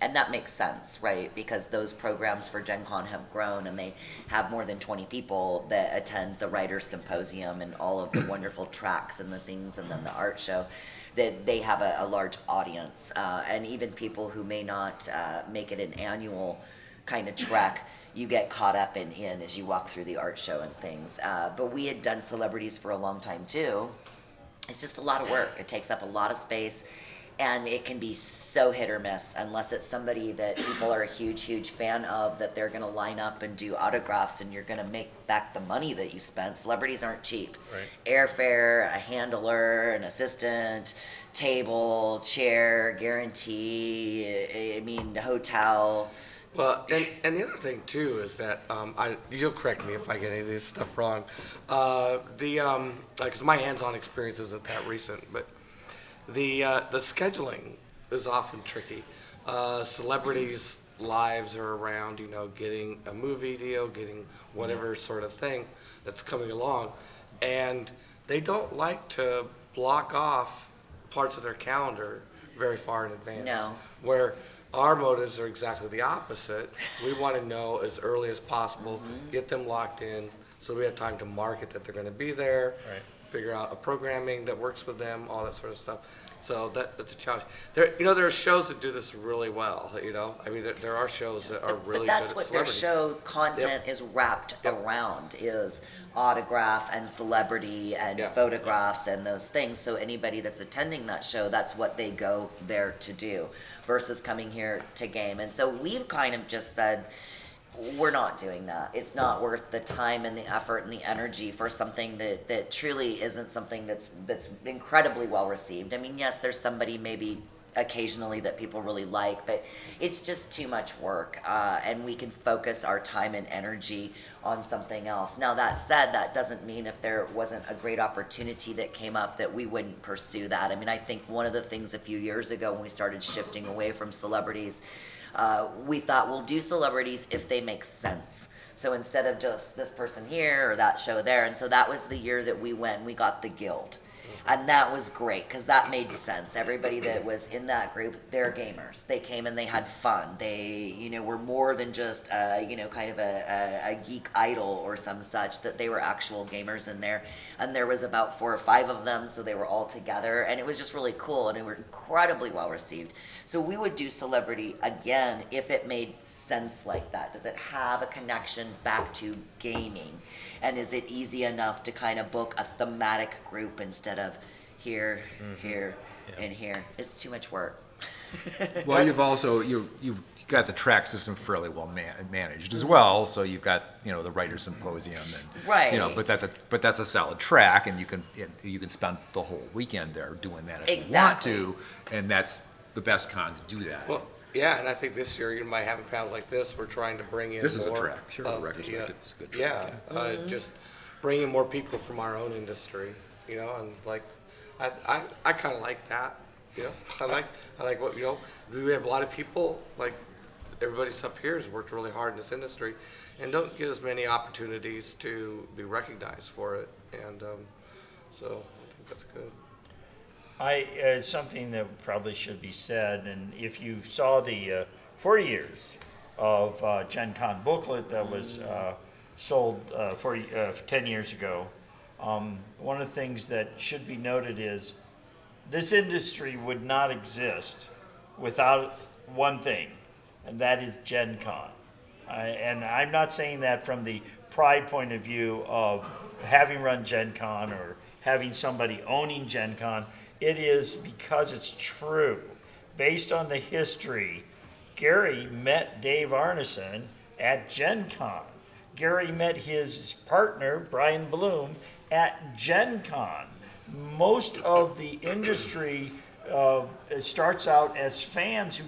that makes sense, right? Because those programs for Gen Con have grown, and they have more than 20 people that attend the writers symposium and all of the wonderful tracks and the things, and then the art show. That they have a large audience, and even people who may not make it an annual kind of trek, you get caught up in as you walk through the art show and things. But we had done celebrities for a long time too. It's just a lot of work. It takes up a lot of space, and it can be so hit or miss unless it's somebody that people are a huge fan of, that they're going to line up and do autographs, and you're going to make back the money that you spent. Celebrities aren't cheap. Right. Airfare, a handler, an assistant, table, chair, guarantee, hotel. Well, and the other thing too is that you'll correct me if I get any of this stuff wrong. Because my hands-on experience isn't that recent, but the scheduling is often tricky. Celebrities' lives are around, getting a movie deal, getting whatever sort of thing that's coming along, and they don't like to block off parts of their calendar very far in advance. No. Where our motives are exactly the opposite. We want to know as early as possible, get them locked in, so we have time to market that they're going to be there, Right. figure out a programming that works with them, all that sort of stuff. So that's a challenge. There are shows that do this really well. There are shows that are really But that's good at what their celebrity. show content Yep. is wrapped Yep. around, is autograph and celebrity and Yeah. photographs and those things. So anybody that's attending that show, that's what they go there to do versus coming here to game. And so we've kind of just said, we're not doing that. It's not worth the time and the effort and the energy for something that truly isn't something that's incredibly well received. Yes, there's somebody maybe occasionally that people really like, but it's just too much work, and we can focus our time and energy on something else. Now, that said, that doesn't mean if there wasn't a great opportunity that came up that we wouldn't pursue that. I think one of the things a few years ago when we started shifting away from celebrities, we thought we'll do celebrities if they make sense. So instead of just this person here or that show there. And so that was the year that we went and we got the Guild. And that was great because that made sense. Everybody that was in that group, they're gamers. They came and they had fun. They, were more than just, kind of a geek idol or some such, that they were actual gamers in there. And there was about 4 or 5 of them, so they were all together. And it was just really cool, and they were incredibly well received. So we would do celebrity again if it made sense like that. Does it have a connection back to gaming? And is it easy enough to kind of book a thematic group instead of here, here, and here? It's too much work. Well, you've got the track system fairly well managed as well. So you've got the writer symposium and Right. but that's a solid track, and you can spend the whole weekend there doing that if Exactly. you want to, and that's the best cons do that. Well, yeah, and I think this year, by having panels like this, we're trying to bring in This is a more track. Sure, of Retrospective is a good track, just bringing more people from our own industry, and like I kind of like that. You know, I like what, you know, we have a lot of people, like everybody up here has worked really hard in this industry and don't get as many opportunities to be recognized for it. And so I think that's good. Something that probably should be said, and if you saw the 40 years of Gen Con booklet that was sold 10 years ago, one of the things that should be noted is this industry would not exist without one thing, and that is Gen Con. And I'm not saying that from the pride point of view of having run Gen Con or having somebody owning Gen Con. It is because it's true. Based on the history, Gary met Dave Arneson at Gen Con. Gary met his partner, Brian Bloom, at Gen Con. Most of the industry starts out as fans who,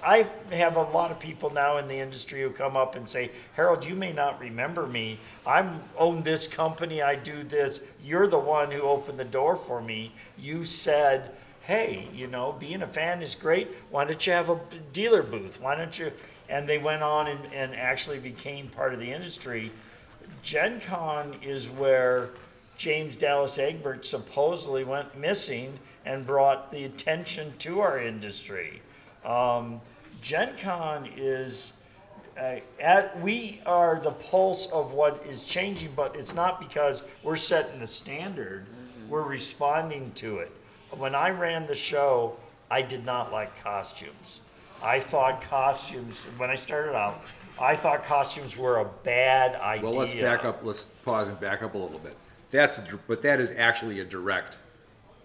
I have a lot of people now in the industry who come up and say, Harold, you may not remember me. I own this company, I do this. You're the one who opened the door for me. You said, hey, you know, being a fan is great. Why don't you have a dealer booth? Why don't you? And they went on and actually became part of the industry. Gen Con is where James Dallas Egbert supposedly went missing and brought the attention to our industry. Gen Con is, we are the pulse of what is changing, but it's not because we're setting the standard, we're responding to it. When I ran the show, I did not like costumes. I thought costumes, when I started out, I thought costumes were a bad idea. Well, let's back up, let's pause and back up a little bit. But that is actually a direct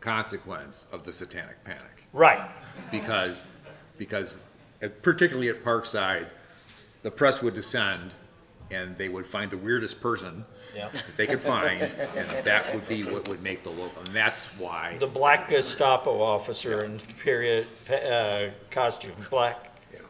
consequence of the Satanic Panic. Right. Because particularly at Parkside, the press would descend and they would find the weirdest person that they could find, and that would be what would make the local. And that's why The black Gestapo officer in period costume, black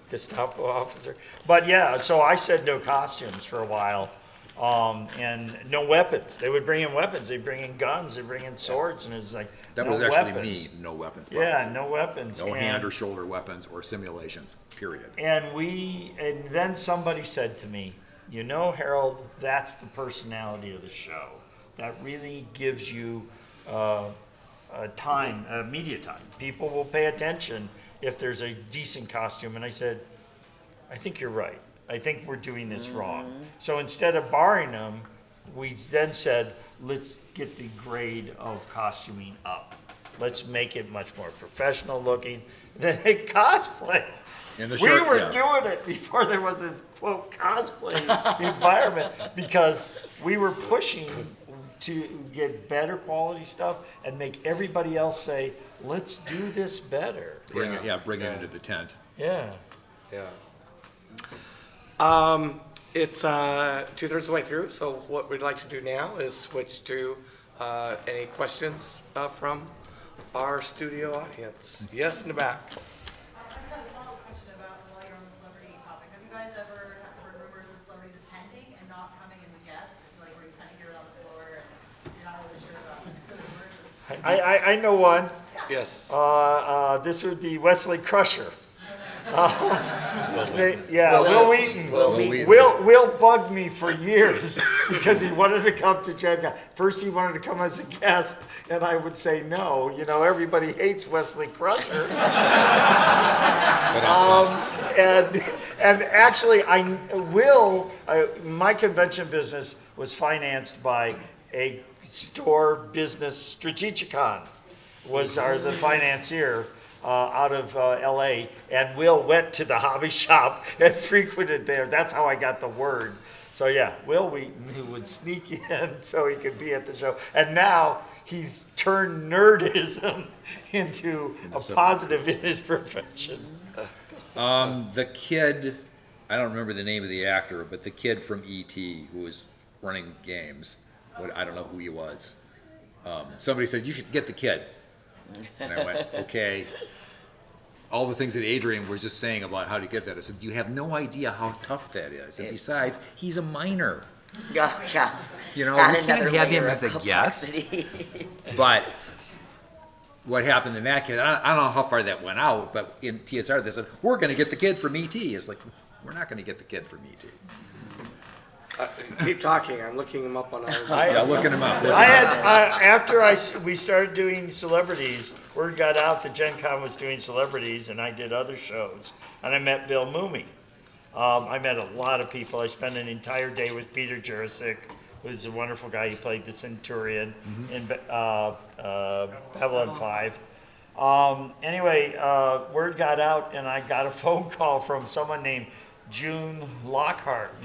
Gestapo officer. But yeah, so I said no costumes for a while, and no weapons. They would bring in weapons. They'd bring in guns. They'd bring in swords, and it's like that no was actually weapons. me. No weapons. Yeah, no weapons. No hand or shoulder weapons or simulations. Period. And then somebody said to me, you know, Harold, that's the personality of the show. That really gives you media time. People will pay attention if there's a decent costume. And I said, I think you're right. I think we're doing this wrong. So instead of barring them, we then said, let's get the grade of costuming up. Let's make it much more professional looking. Then cosplay. We were doing it before there was this, quote, cosplay environment, because we were pushing to get better quality stuff and make everybody else say, let's do this better. Bring it into the tent. Yeah. Yeah. It's 2/3 of the way through, so what we'd like to do now is switch to any questions from our studio audience. Yes, in the back. I just have a follow-up question about, while you're on the celebrity topic. Have you guys ever heard rumors of celebrities attending and not coming as a guest? Like where you kind of hear it on the floor and you're not really sure about the rumors? I know one. Yes. This would be Wesley Crusher. Will Wheaton. Will bugged me for years because he wanted to come to Gen Con. First he wanted to come as a guest, and I would say no. You know, everybody hates Wesley Crusher. And actually, my convention business was financed by a store business, Strategicon, was the financier. Out of LA, and Will went to the hobby shop and frequented there. That's how I got the word. So yeah, Will Wheaton, who would sneak in so he could be at the show. And now he's turned nerdism into a positive in his profession. The kid, I don't remember the name of the actor, but the kid from E.T. who was running games, I don't know who he was. Somebody said, you should get the kid. And I went, okay. All the things that Adrian was just saying about how to get that, I said, you have no idea how tough that is. And besides, he's a minor. Oh, yeah. You know, Add we can't another have him layer as a of guest. complexity. But what happened in that kid, I don't know how far that went out, but in TSR they said, we're going to get the kid from ET. It's like, we're not going to get the kid from ET. Keep talking. I'm looking him up on our. Yeah, looking him up. I had, after we started doing celebrities, word got out that Gen Con was doing celebrities, and I did other shows, and I met Bill Mooney. I met a lot of people. I spent an entire day with Peter Jurasik, who's a wonderful guy. He played the Centurion in Babylon 5. Anyway, word got out, and I got a phone call from someone named June Lockhart.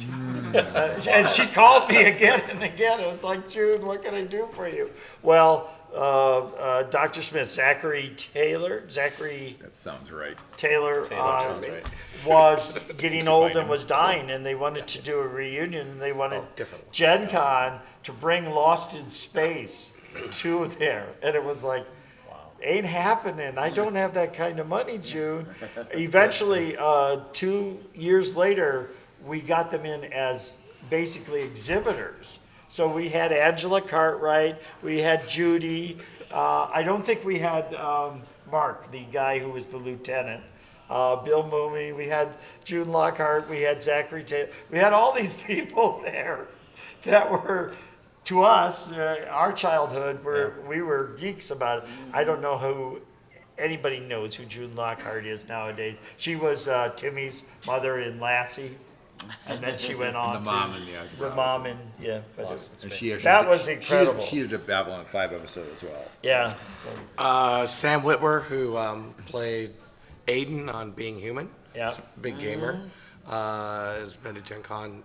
And she called me again and again. It was like, June, what can I do for you? Well, Dr. Smith, Zachary That sounds right. Taylor sounds right. was getting old and was dying, and they wanted to do a reunion, and they wanted different. Gen Con to bring Lost in Space to there. And it was like, ain't happening. I don't have that kind of money, June. Eventually, 2 years later, we got them in as basically exhibitors. So we had Angela Cartwright, we had Judy. I don't think we had Mark, the guy who was the lieutenant. Bill Mooney, we had June Lockhart, we had Zachary Taylor. We had all these people there that were, to us, our childhood, we were geeks about it. I don't know who anybody knows who June Lockhart is nowadays. She was Timmy's mother in Lassie, and then she went on The mom and the mom and but Lost in And Space. That was incredible. She did a Babylon 5 episode as well. yeah. Sam Witwer, who played Aiden on Being Human. Yeah. Big gamer. Has been to Gen Con.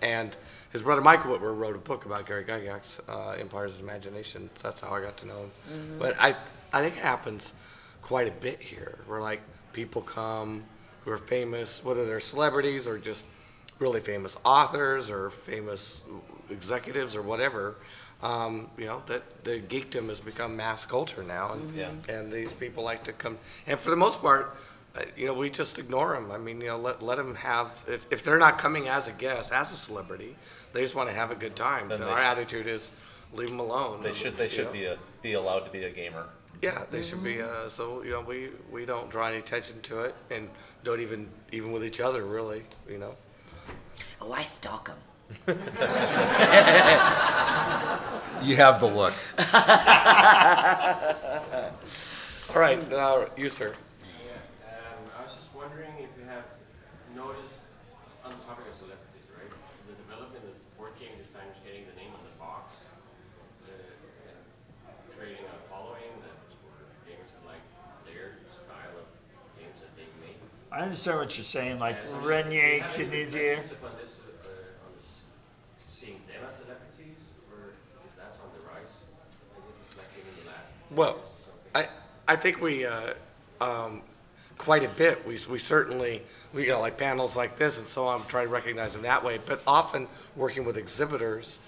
And his brother Michael Witwer wrote a book about Gary Gygax, Empires of Imagination. So that's how I got to know him. But I think it happens quite a bit here, where like people come who are famous, whether they're celebrities or just really famous authors or famous executives or whatever. That the geekdom has become mass culture now, and these people like to come. And for the most part, we just ignore them. I mean, let them have. If they're not coming as a guest, as a celebrity, they just want to have a good time. Then Our attitude is leave them alone. They should be allowed to be a gamer. Yeah, they should be. So we don't draw any attention to it, and don't even with each other really. Oh, I stalk them. You have the look. All right, you sir. I was just wondering if you have noticed, on the topic of celebrities, right? The development of board game designers getting the name on the box, creating a following that for gamers that like their style of games that they make. I understand what you're saying, like So Renier, do you have any Kinesia. reflections upon this, seeing them as celebrities, or if that's on the rise? I guess it's like in the last 10 Well, years or something. I think we quite a bit. We certainly like panels like this and so on, try to recognize them that way. But often working with exhibitors,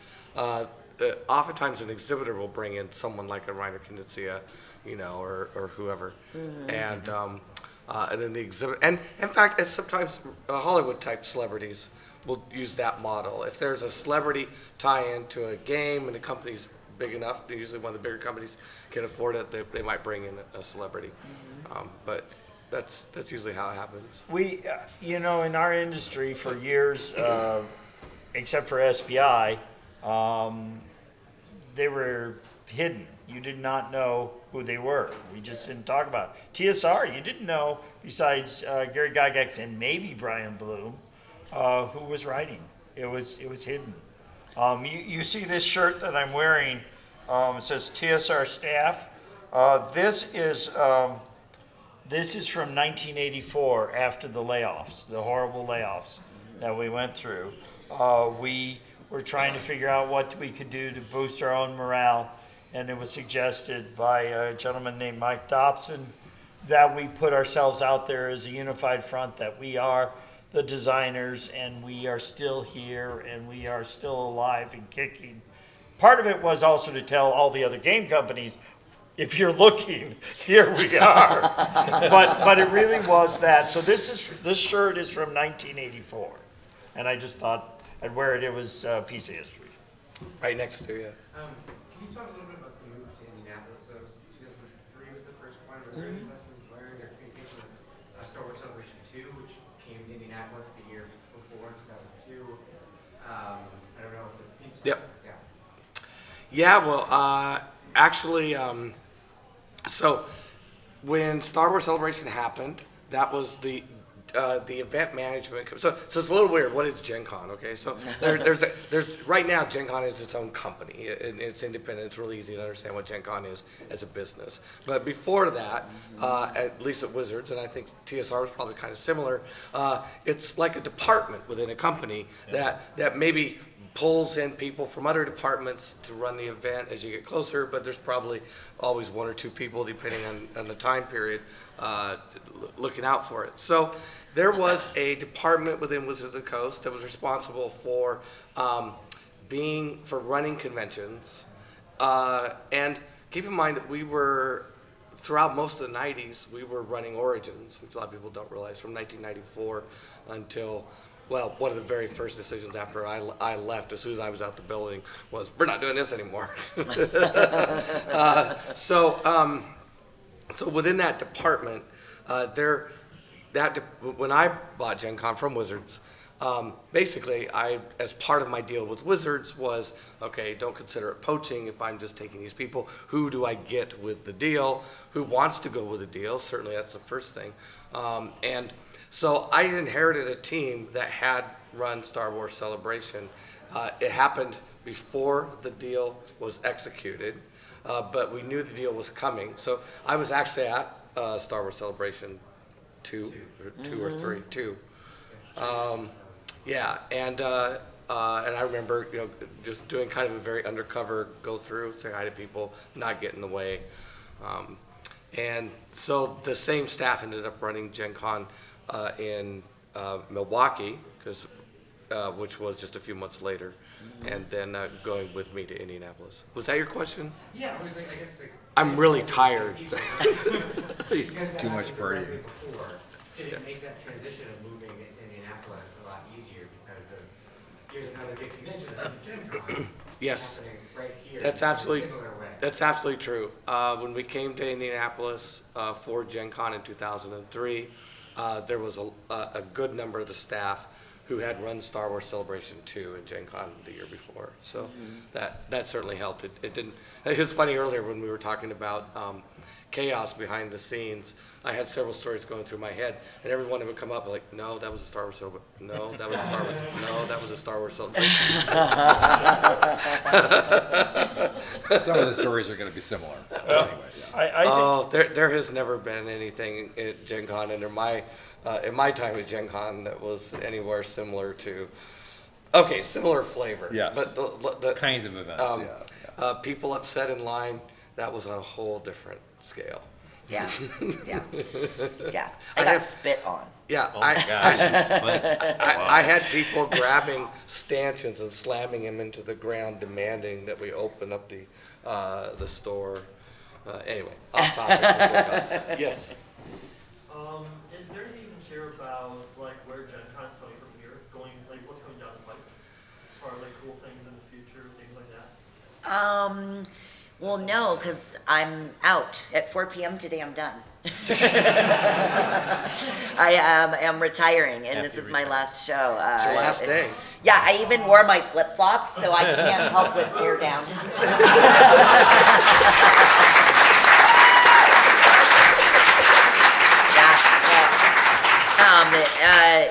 oftentimes an exhibitor will bring in someone like a Reiner Knizia, or whoever, and then the exhibit. And in fact, it's sometimes Hollywood type celebrities will use that model. If there's a celebrity tie-in to a game and the company's big enough, usually one of the bigger companies can afford it, they might bring in a celebrity. But that's usually how it happens. We, in our industry for years, except for SBI, they were hidden. You did not know who they were. We just didn't talk about it. TSR, you didn't know, besides Gary Gygax and maybe Brian Bloom, who was writing. It was hidden. You see this shirt that I'm wearing. It says TSR staff. This is from 1984, after the layoffs, the horrible layoffs that we went through. We were trying to figure out what we could do to boost our own morale, and it was suggested by a gentleman named Mike Dobson that we put ourselves out there as a unified front, that we are the designers, and we are still here, and we are still alive and kicking. Part of it was also to tell all the other game companies, if you're looking, here we are. but it really was that. So this shirt is from 1984, and I just thought I'd wear it. It was a piece of history. Right next to you. Can you talk a little bit about the move to Indianapolis? That was 2003 kind of great lessons learned or communication with Star Wars Celebration 2, which came to Indianapolis the year before, 2002. I don't know if the theme song. Yep. Yeah. Yeah, well, actually, so when Star Wars Celebration happened, that was the event management. So it's a little weird. What is Gen Con? Okay, so there's right now Gen Con is its own company. It's independent. It's really easy to understand what Gen Con is as a business. But before that, at least at Wizards, and I think TSR was probably kind of similar. It's like a department within a company that maybe pulls in people from other departments to run the event as you get closer, but there's probably always one or two people, depending on the time period, looking out for it. So there was a department within Wizards of the Coast that was responsible for running conventions. And keep in mind that we were, throughout most of the 90s, we were running Origins, which a lot of people don't realize, from 1994 until, well, one of the very first decisions after I left, as soon as I was out the building, was we're not doing this anymore. So within that department, when I bought Gen Con from Wizards, basically, as part of my deal with Wizards was, okay, don't consider it poaching if I'm just taking these people. Who do I get with the deal? Who wants to go with the deal? Certainly, that's the first thing. And so I inherited a team that had run Star Wars Celebration. It happened before the deal was executed, but we knew the deal was coming. So I was actually at Star Wars Celebration 2 or 3. Yeah, and I remember, just doing kind of a very undercover go through, saying hi to people, not get in the way. And so the same staff ended up running Gen Con in Milwaukee, which was just a few months later, and then going with me to Indianapolis. Was that your question? Yeah, I was like, I guess like. I'm really tired. Too much partying. Before, did it make that transition of moving into Indianapolis a lot easier because of here's another big convention that's a Gen Con Yes. happening right here That's in a absolutely similar way. that's absolutely true. When we came to Indianapolis for Gen Con in 2003, there was a good number of the staff who had run Star Wars Celebration 2 and Gen Con the year before. So that certainly helped. It didn't. It was funny earlier when we were talking about chaos behind the scenes. I had several stories going through my head, and every one of them would come up like, no, that was a Star Wars Celebration. No, that was a Star Wars. No, that was a Star Wars Celebration. Some of the stories are going to be similar. Anyway, yeah. Oh, there has never been anything at Gen Con under in my time at Gen Con that was anywhere similar to, similar flavor. Yes. But the Kinds of events, yeah. people upset in line, that was on a whole different scale. Yeah, yeah, yeah. I I got have- spit on. Yeah, Oh my gosh, you split. I had people grabbing stanchions and slamming them into the ground, demanding that we open up the store. Anyway, off topic. Yes. Is there anything you can share about like where Gen Con's going from here? What's coming down the pipe? As far as like cool things in the future, things like that? Well, no, because I'm out at 4 p.m. today. I'm done. I am retiring, and this is my last show. It's your last day. Yeah, I even wore my flip flops, so I can't help with tear down.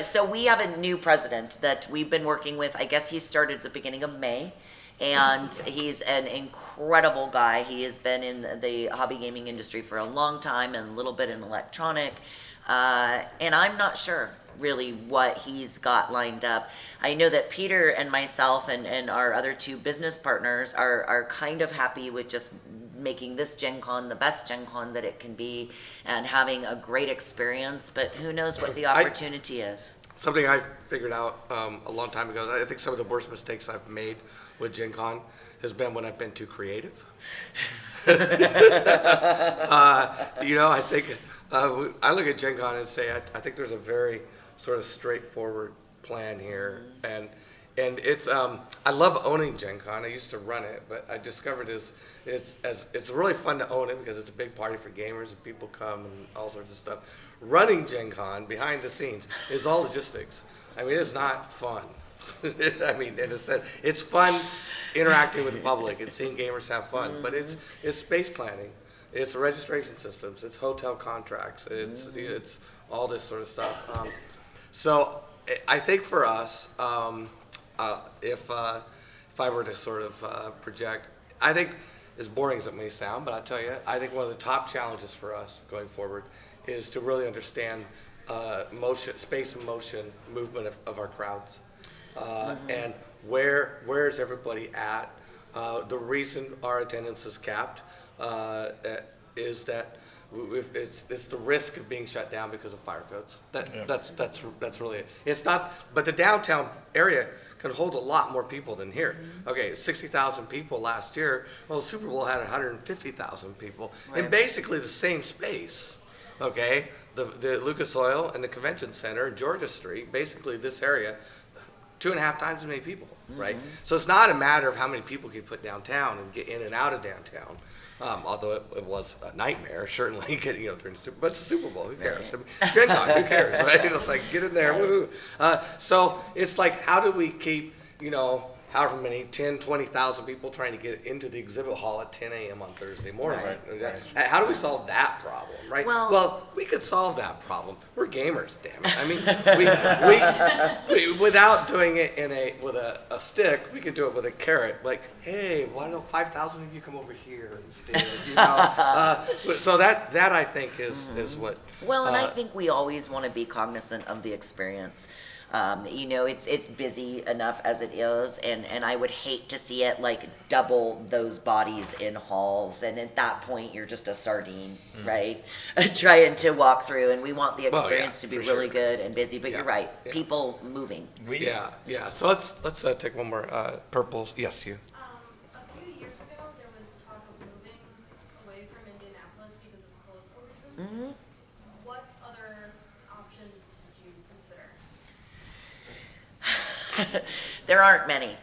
So we have a new president that we've been working with. I guess he started at the beginning of May, and he's an incredible guy. He has been in the hobby gaming industry for a long time and a little bit in electronic. And I'm not sure really what he's got lined up. I know that Peter and myself and our other two business partners are kind of happy with just making this Gen Con the best Gen Con that it can be and having a great experience, but who knows what the opportunity is. Something I figured out a long time ago, I think some of the worst mistakes I've made with Gen Con has been when I've been too creative. I think, I look at Gen Con and say, I think there's a very sort of straightforward plan here, and and it's I love owning Gen Con. I used to run it, but I discovered it's really fun to own it because it's a big party for gamers and people come and all sorts of stuff. Running Gen Con behind the scenes is all logistics. I mean, it's not fun. I mean, in a sense, it's fun interacting with the public and seeing gamers have fun, but it's space planning, it's registration systems, it's hotel contracts, it's all this sort of stuff. So I think for us, if I were to sort of project, I think as boring as it may sound, but I'll tell you, I think one of the top challenges for us going forward is to really understand motion, space and motion movement of our crowds. And where is everybody at? The reason our attendance is capped is that it's the risk of being shut down because of fire codes. That's really it. It's not, but the downtown area can hold a lot more people than here. Okay, 60,000 people last year. Well, the Super Bowl had 150,000 people in basically the same space. Okay, the Lucas Oil and the Convention Center and Georgia Street, basically this area, 2.5 times as many people, right? So it's not a matter of how many people can put downtown and get in and out of downtown. Although it was a nightmare, certainly getting during the Super Bowl. But it's a Super Bowl, who cares? I mean, it's Gen Con, who cares, right? It's like, get in there, woohoo. So it's like, how do we keep, however many, 10, 20,000 people trying to get into the exhibit hall at 10 a.m. on Thursday morning. Right. How do we solve that problem, right? Well, we could solve that problem. We're gamers, damn it. I mean, we without doing it with a stick, we could do it with a carrot. Like, hey, why don't 5,000 of you come over here instead? So that I think is what. Well, and I think we always want to be cognizant of the experience. It's busy enough as it is, and I would hate to see it like double those bodies in halls, and at that point you're just a sardine, right? Trying to walk through, and we want the experience to be really good and busy, but you're right, people moving. Yeah. So let's take one more. Purple, yes, you. A few years ago, there was talk of moving away from Indianapolis because of political reasons. What other options did you consider? There aren't many.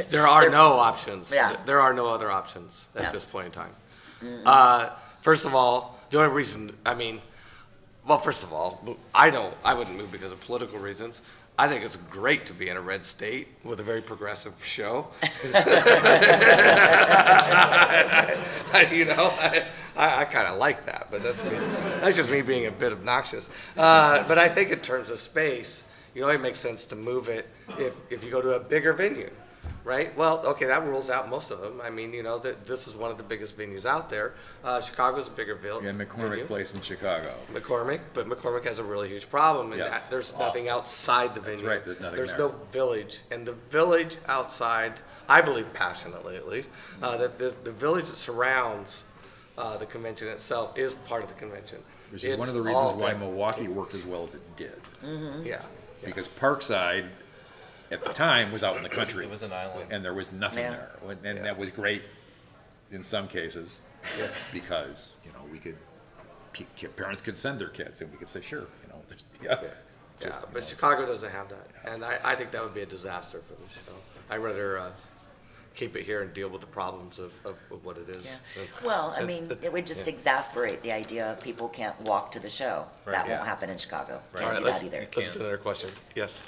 There are no options. Yeah. There are no other options at this point in time. First of all, the only reason, first of all, I wouldn't move because of political reasons. I think it's great to be in a red state with a very progressive show. I kind of like that, but that's just me being a bit obnoxious. But I think in terms of space, it makes sense to move it if you go to a bigger venue, right? Well, okay, that rules out most of them. I mean, this is one of the biggest venues out there. Chicago's a bigger venue. Yeah, McCormick Place in Chicago. But McCormick has a really huge problem. There's nothing outside the venue. That's right, there's nothing There's there. no village. And the village outside, I believe passionately at least, that the village that surrounds the convention itself is part of the convention. Which is one of the reasons why Milwaukee worked as well as it did. Yeah. Because Parkside, at the time, was out in the country. It was an island. And there was nothing there. And that was great in some cases, because, parents could send their kids, and we could say, sure, But Chicago doesn't have that. And I think that would be a disaster for the show. I'd rather keep it here and deal with the problems of what it is. Yeah. Well, it would just exasperate the idea of people can't walk to the show. That won't happen in Chicago. Can't do that either. Let's do another question. Yes.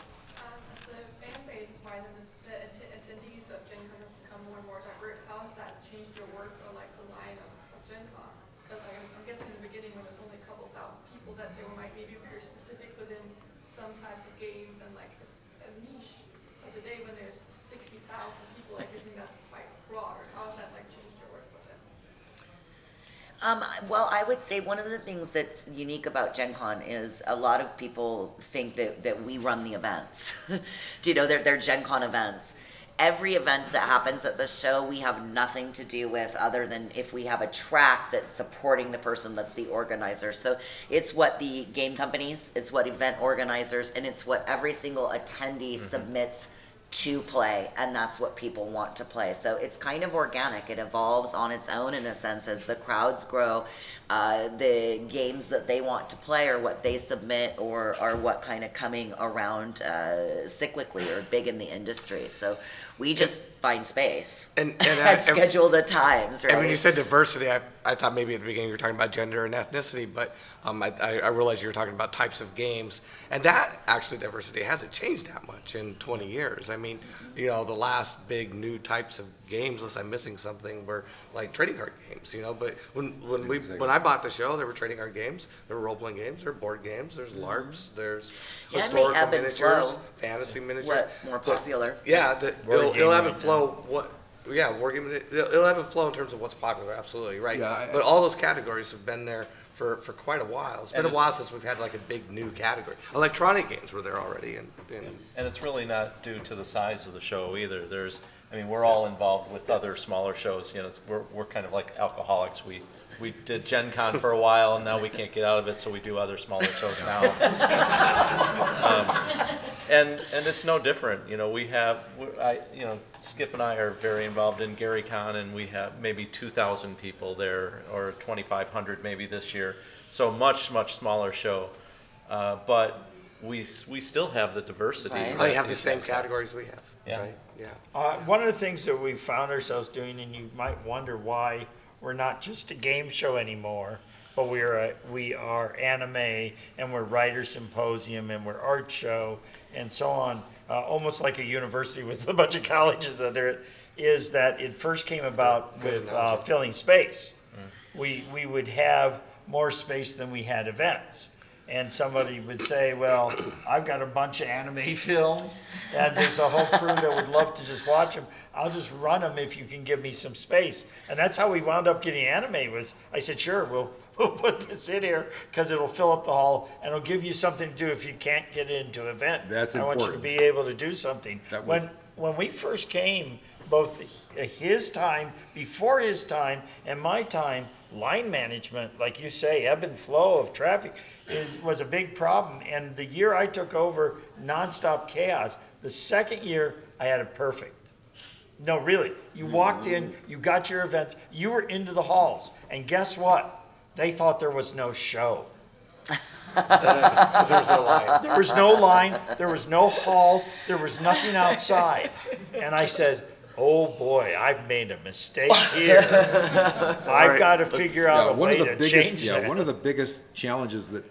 The fan base is widened, the attendees of Gen Con has become more and more diverse. How has that changed your work or like the line of Gen Con? Because I'm guessing in the beginning when there's only a couple thousand people that they might maybe very specific within some types of games and like a niche. But today when there's 60,000 people, I think that's quite broad. How has that like changed your work with it? Well, I would say one of the things that's unique about Gen Con is a lot of people think that we run the events. They're Gen Con events. Every event that happens at the show, we have nothing to do with other than if we have a track that's supporting the person that's the organizer. So it's what the game companies, it's what event organizers, and it's what every single attendee submits to play, and that's what people want to play. So it's kind of organic. It evolves on its own in a sense as the crowds grow. The games that they want to play or what they submit or are what kind of coming around cyclically or big in the industry. So we just find space And schedule the times, right? And when you said diversity, I thought maybe at the beginning you were talking about gender and ethnicity, but I realized you were talking about types of games. And that actually diversity hasn't changed that much in 20 years. I mean, the last big new types of games, unless I'm missing something, were like trading card games, But when I bought the show, there were trading card games, there were role-playing games, there were board games, there's LARPs, there's Yeah, it may historical ebb and miniatures, flow. fantasy miniatures. What's more popular? Yeah, it'll game ebb and right flow. Wargaming. It'll ebb and flow in terms of what's popular. Absolutely right. Yeah, But all those categories have been there for quite a while. It's been And a while since we've had like a big new category. Electronic games were there already, and And it's really not due to the size of the show either. We're all involved with other smaller shows. We're kind of like alcoholics. We did Gen Con for a while, and now we can't get out of it, so we do other smaller shows now. And it's no different. Skip and I are very involved in Gary Con, and we have maybe 2,000 people there, or 2,500 maybe this year. So much smaller show, but we still have the diversity. Right. they have the these same guys have. categories we have. Yeah. Right? Yeah. One of the things that we found ourselves doing, and you might wonder why we're not just a game show anymore, but we are anime, and we're writer symposium, and we're art show, and so on, almost like a university with a bunch of colleges under it, is that it first came about Good with analogy. filling space. We would have more space than we had events. And somebody would say, well, I've got a bunch of anime films, and there's a whole crew that would love to just watch them. I'll just run them if you can give me some space. And that's how we wound up getting anime. I said, sure, we'll put this in here because it'll fill up the hall, and it'll give you something to do if you can't get into an event. That's I want you to important. be able to do something. That was- When we first came, both his time, before his time, and my time, line management, like you say, ebb and flow of traffic was a big problem. And the year I took over, nonstop chaos. The second year, I had it perfect. No, really. You walked in, you got your events, you were into the halls, and guess what? They thought there was no show. 'Cause there's no line. There was no line, there was no hall, there was nothing outside. And I said, oh boy, I've made a mistake here. I've got to figure out a way to change that. One of the biggest challenges that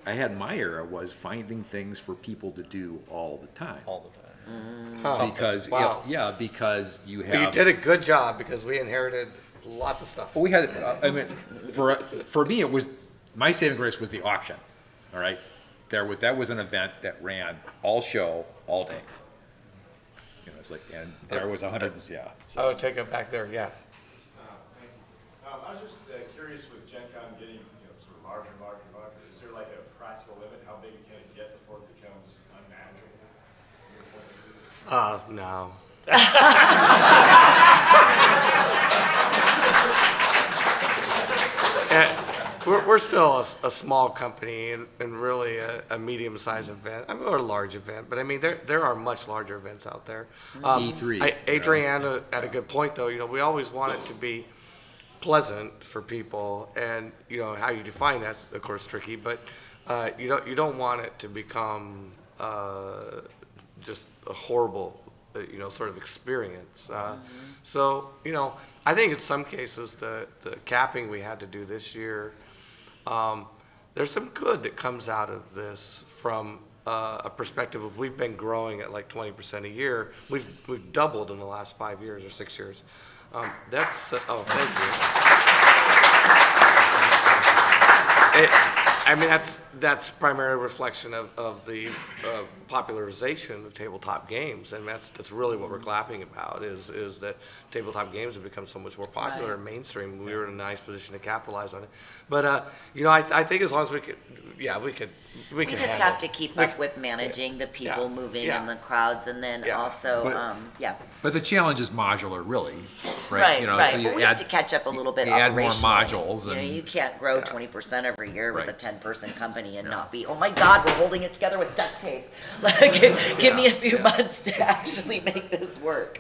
I had in my era was finding things for people to do all the time. All the time. Huh. Because, Wow. because you But you have. did a good job because we inherited lots of stuff. Well, we had, for me, it was, my saving grace was the auction, all right? That was an event that ran all show, all day. It's like, and there was 100, yeah. I would take it back there, yeah. Thank you. I was just curious with Gen Con getting sort of larger and larger and larger, is there like a practical limit? How big can it get before it becomes unmanageable? No. We're still a small company and really a medium-sized event, or a large event, but I mean, there are much larger events out there. E3. Adriana had a good point, though, we always want it to be pleasant for people, and, how you define that's, of course, tricky, but you don't want it to become just a horrible sort of experience. So, I think in some cases, the capping we had to do this year, there's some good that comes out of this from a perspective of we've been growing at like 20% a year. We've doubled in the last 5 years or 6 years. Thank you. That's primarily a reflection of the popularization of tabletop games, and that's really what we're clapping about is that tabletop games have become so much more popular and mainstream. We were in a nice position to capitalize on it. But I think as long as we could We just handle have it. to keep up with managing the people moving yeah. and the crowds, and then Yeah. also, But- But the challenge is modular, really, right? Right, You know, right. so you But we have add- to catch up a little bit you add more operationally. modules You know, and- you can't grow 20% every year with a Right. 10-person company. journey and not be, oh my God, we're holding it together with duct tape. Like, give me a few months to actually make this work.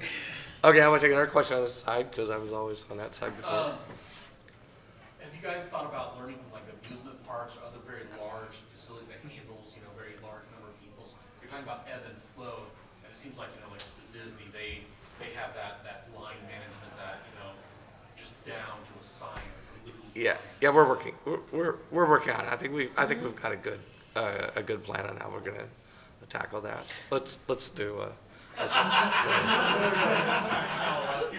Okay, I want to take another question on this side, because I was always on that side before. Have you guys thought about learning from like amusement parks or other very large facilities that handles, very large number of people? You're talking about ebb and flow, and it seems like, like Disney, they have that line management that, just down to a science. Yeah, we're working. We're working on it. I think we've got a good plan on how we're gonna tackle that. Let's do. You're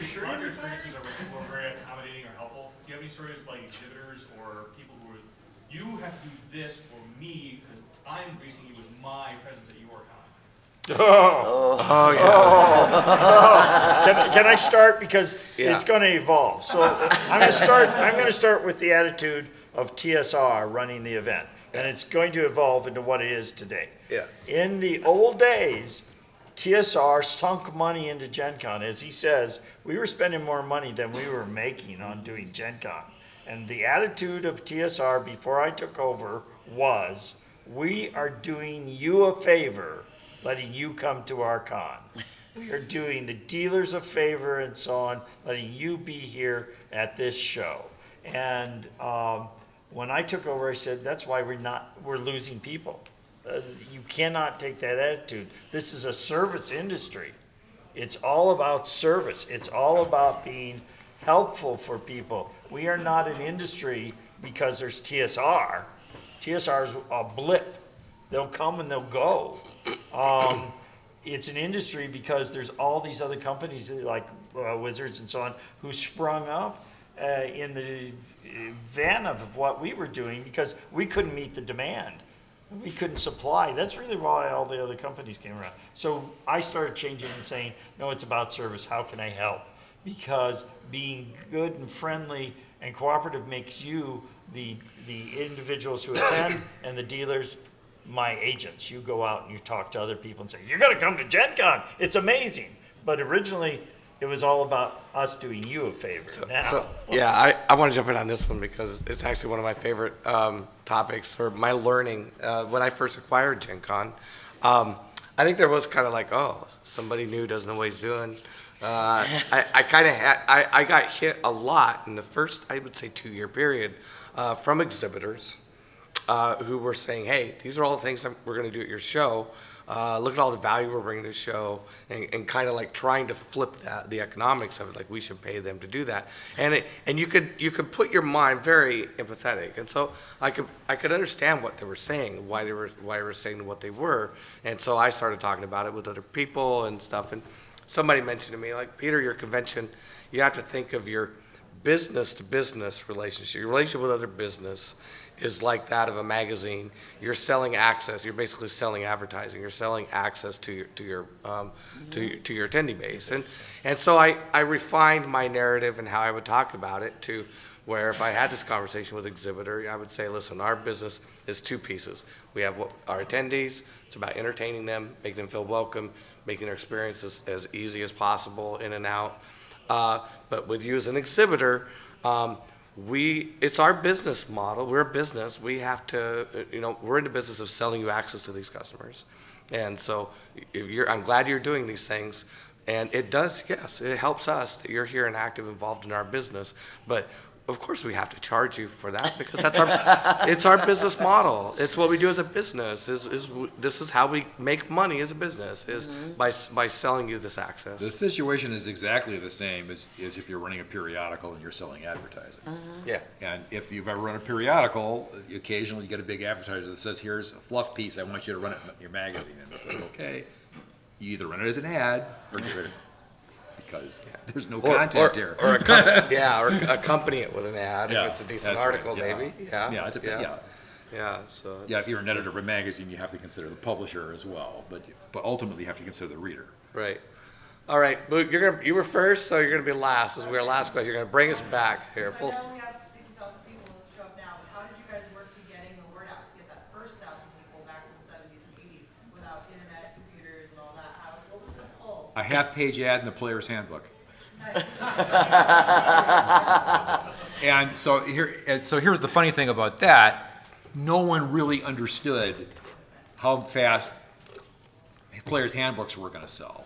sure your experiences were very accommodating or helpful? Do you have any stories of like exhibitors or people who were, you have to do this for me because I'm gracing you with my presence at your con? Oh, yeah. Can I start? Because it's going to evolve. So I'm going to start with the attitude of TSR running the event. And it's going to evolve into what it is today. Yeah. In the old days, TSR sunk money into Gen Con. As he says, we were spending more money than we were making on doing Gen Con. And the attitude of TSR before I took over was, we are doing you a favor letting you come to our con. We are doing the dealers a favor and so on, letting you be here at this show. And when I took over, I said, that's why we're losing people. You cannot take that attitude. This is a service industry. It's all about service. It's all about being helpful for people. We are not an industry because there's TSR. TSR is a blip. They'll come and they'll go. It's an industry because there's all these other companies like Wizards and so on who sprung up in the van of what we were doing because we couldn't meet the demand. We couldn't supply. That's really why all the other companies came around. So I started changing and saying, no, it's about service. How can I help? Because being good and friendly and cooperative makes you, the individuals who attend and the dealers, my agents. You go out and you talk to other people and say, you're going to come to Gen Con. It's amazing. But originally, it was all about us doing you a favor. I want to jump in on this one because it's actually one of my favorite topics or my learning. When I first acquired Gen Con, I think there was kind of like, oh, somebody new doesn't know what he's doing. I got hit a lot in the first, I would say, 2-year period from exhibitors who were saying, hey, these are all the things that we're going to do at your show. Look at all the value we're bringing to the show, and kind of like trying to flip the economics of it, like we should pay them to do that. And you could put your mind very empathetic, and so I could understand what they were saying, why they were saying what they were, and so I started talking about it with other people and stuff. And somebody mentioned to me, like, Peter, your convention, you have to think of your business to business relationship. Your relationship with other business is like that of a magazine. You're selling access. You're basically selling advertising. You're selling access to your attendee base. And so I refined my narrative and how I would talk about it to where if I had this conversation with exhibitor, I would say, listen, our business is 2 pieces. We have our attendees. It's about entertaining them, making them feel welcome, making their experiences as easy as possible in and out. But with you as an exhibitor, it's our business model. We're a business. We have to, we're in the business of selling you access to these customers. And so I'm glad you're doing these things. And it does, yes, it helps us that you're here and active, involved in our business. But of course we have to charge you for that because it's our business model. It's what we do as a business. This is how we make money as a business, is by selling you this access. The situation is exactly the same as if you're running a periodical and you're selling advertising. Yeah. And if you've ever run a periodical, occasionally you get a big advertiser that says, here's a fluff piece, I want you to run it in your magazine. And it's like, okay, you either run it as an ad or get rid of it. Because there's no content here. Or accompany it with an ad if it's a decent article, maybe. So if you're an editor of a magazine, you have to consider the publisher as well, but ultimately you have to consider the reader. Right. All right, but you were first, so you're gonna be last. This will be our last question. You're gonna bring us back here. So I know we have 60,000 people that show up now, but how did you guys work to getting the word out to get that first 1,000 people back in the 70s and 80s without internet, computers, and all that? What was the pull? A half-page ad in the player's handbook. Nice. And so here's the funny thing about that. no one really understood how fast players' handbooks were going to sell.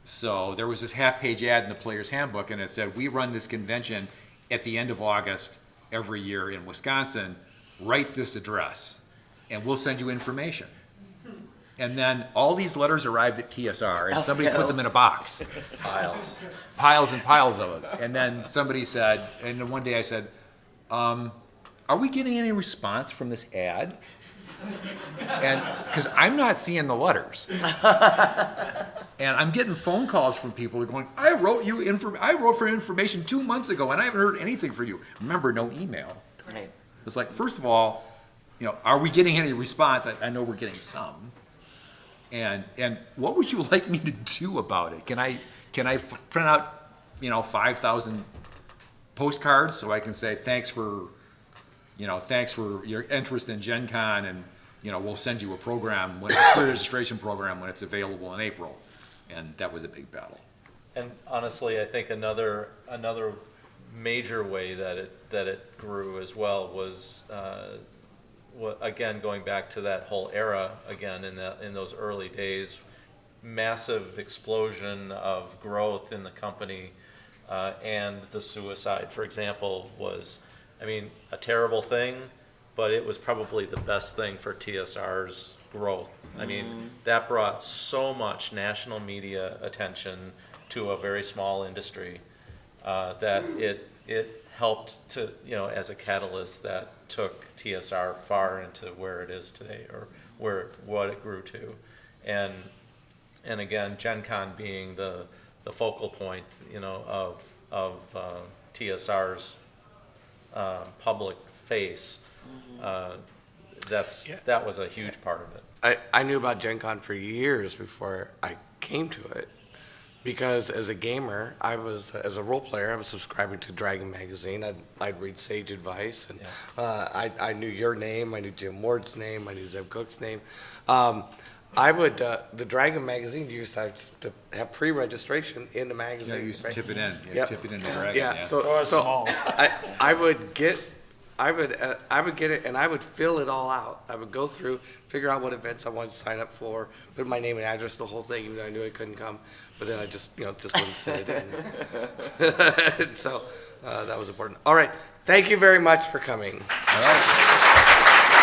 So there was this half-page ad in the player's handbook, and it said, "We run this convention at the end of August every year in Wisconsin. Write this address, and we'll send you information." And then all these letters arrived at TSR, and somebody put them in a box. Piles and piles of it. And then somebody said, and then one day I said, "Are we getting any response from this ad?" And because I'm not seeing the letters, and I'm getting phone calls from people who are going, I wrote for information 2 months ago, and I haven't heard anything from you. Remember, no email. Right. It's like, first of all, are we getting any response? I know we're getting some. And what would you like me to do about it? Can I print out 5,000 postcards so I can say thanks for your interest in Gen Con, and we'll send you a program, a pre-registration program when it's available in April. And that was a big battle. And honestly, I think another major way that it grew as well was again, going back to that whole era again in those early days, massive explosion of growth in the company, and the suicide, for example, was, a terrible thing, but it was probably the best thing for TSR's growth. That brought so much national media attention to a very small industry, that it helped to, as a catalyst that took TSR far into where it is today, or what it grew to. And again, Gen Con being the focal point, of TSR's public face, that was a huge part of it. I knew about Gen Con for years before I came to it, because as a gamer, as a role player, I was subscribing to Dragon Magazine. I'd read Sage Advice, and I knew your name, I knew Jim Ward's name, I knew Zeb Cook's name. The Dragon Magazine used to have pre-registration in the magazine. Yeah, you used to tip it in. Yep. Tip it into Dragon. Yeah, Yeah. so I would get it, and I would fill it all out. I would go through, figure out what events I wanted to sign up for, put my name and address, the whole thing, even though I knew I couldn't come. But then I just wouldn't send it in. So that was important. All right, thank you very much for coming. All right.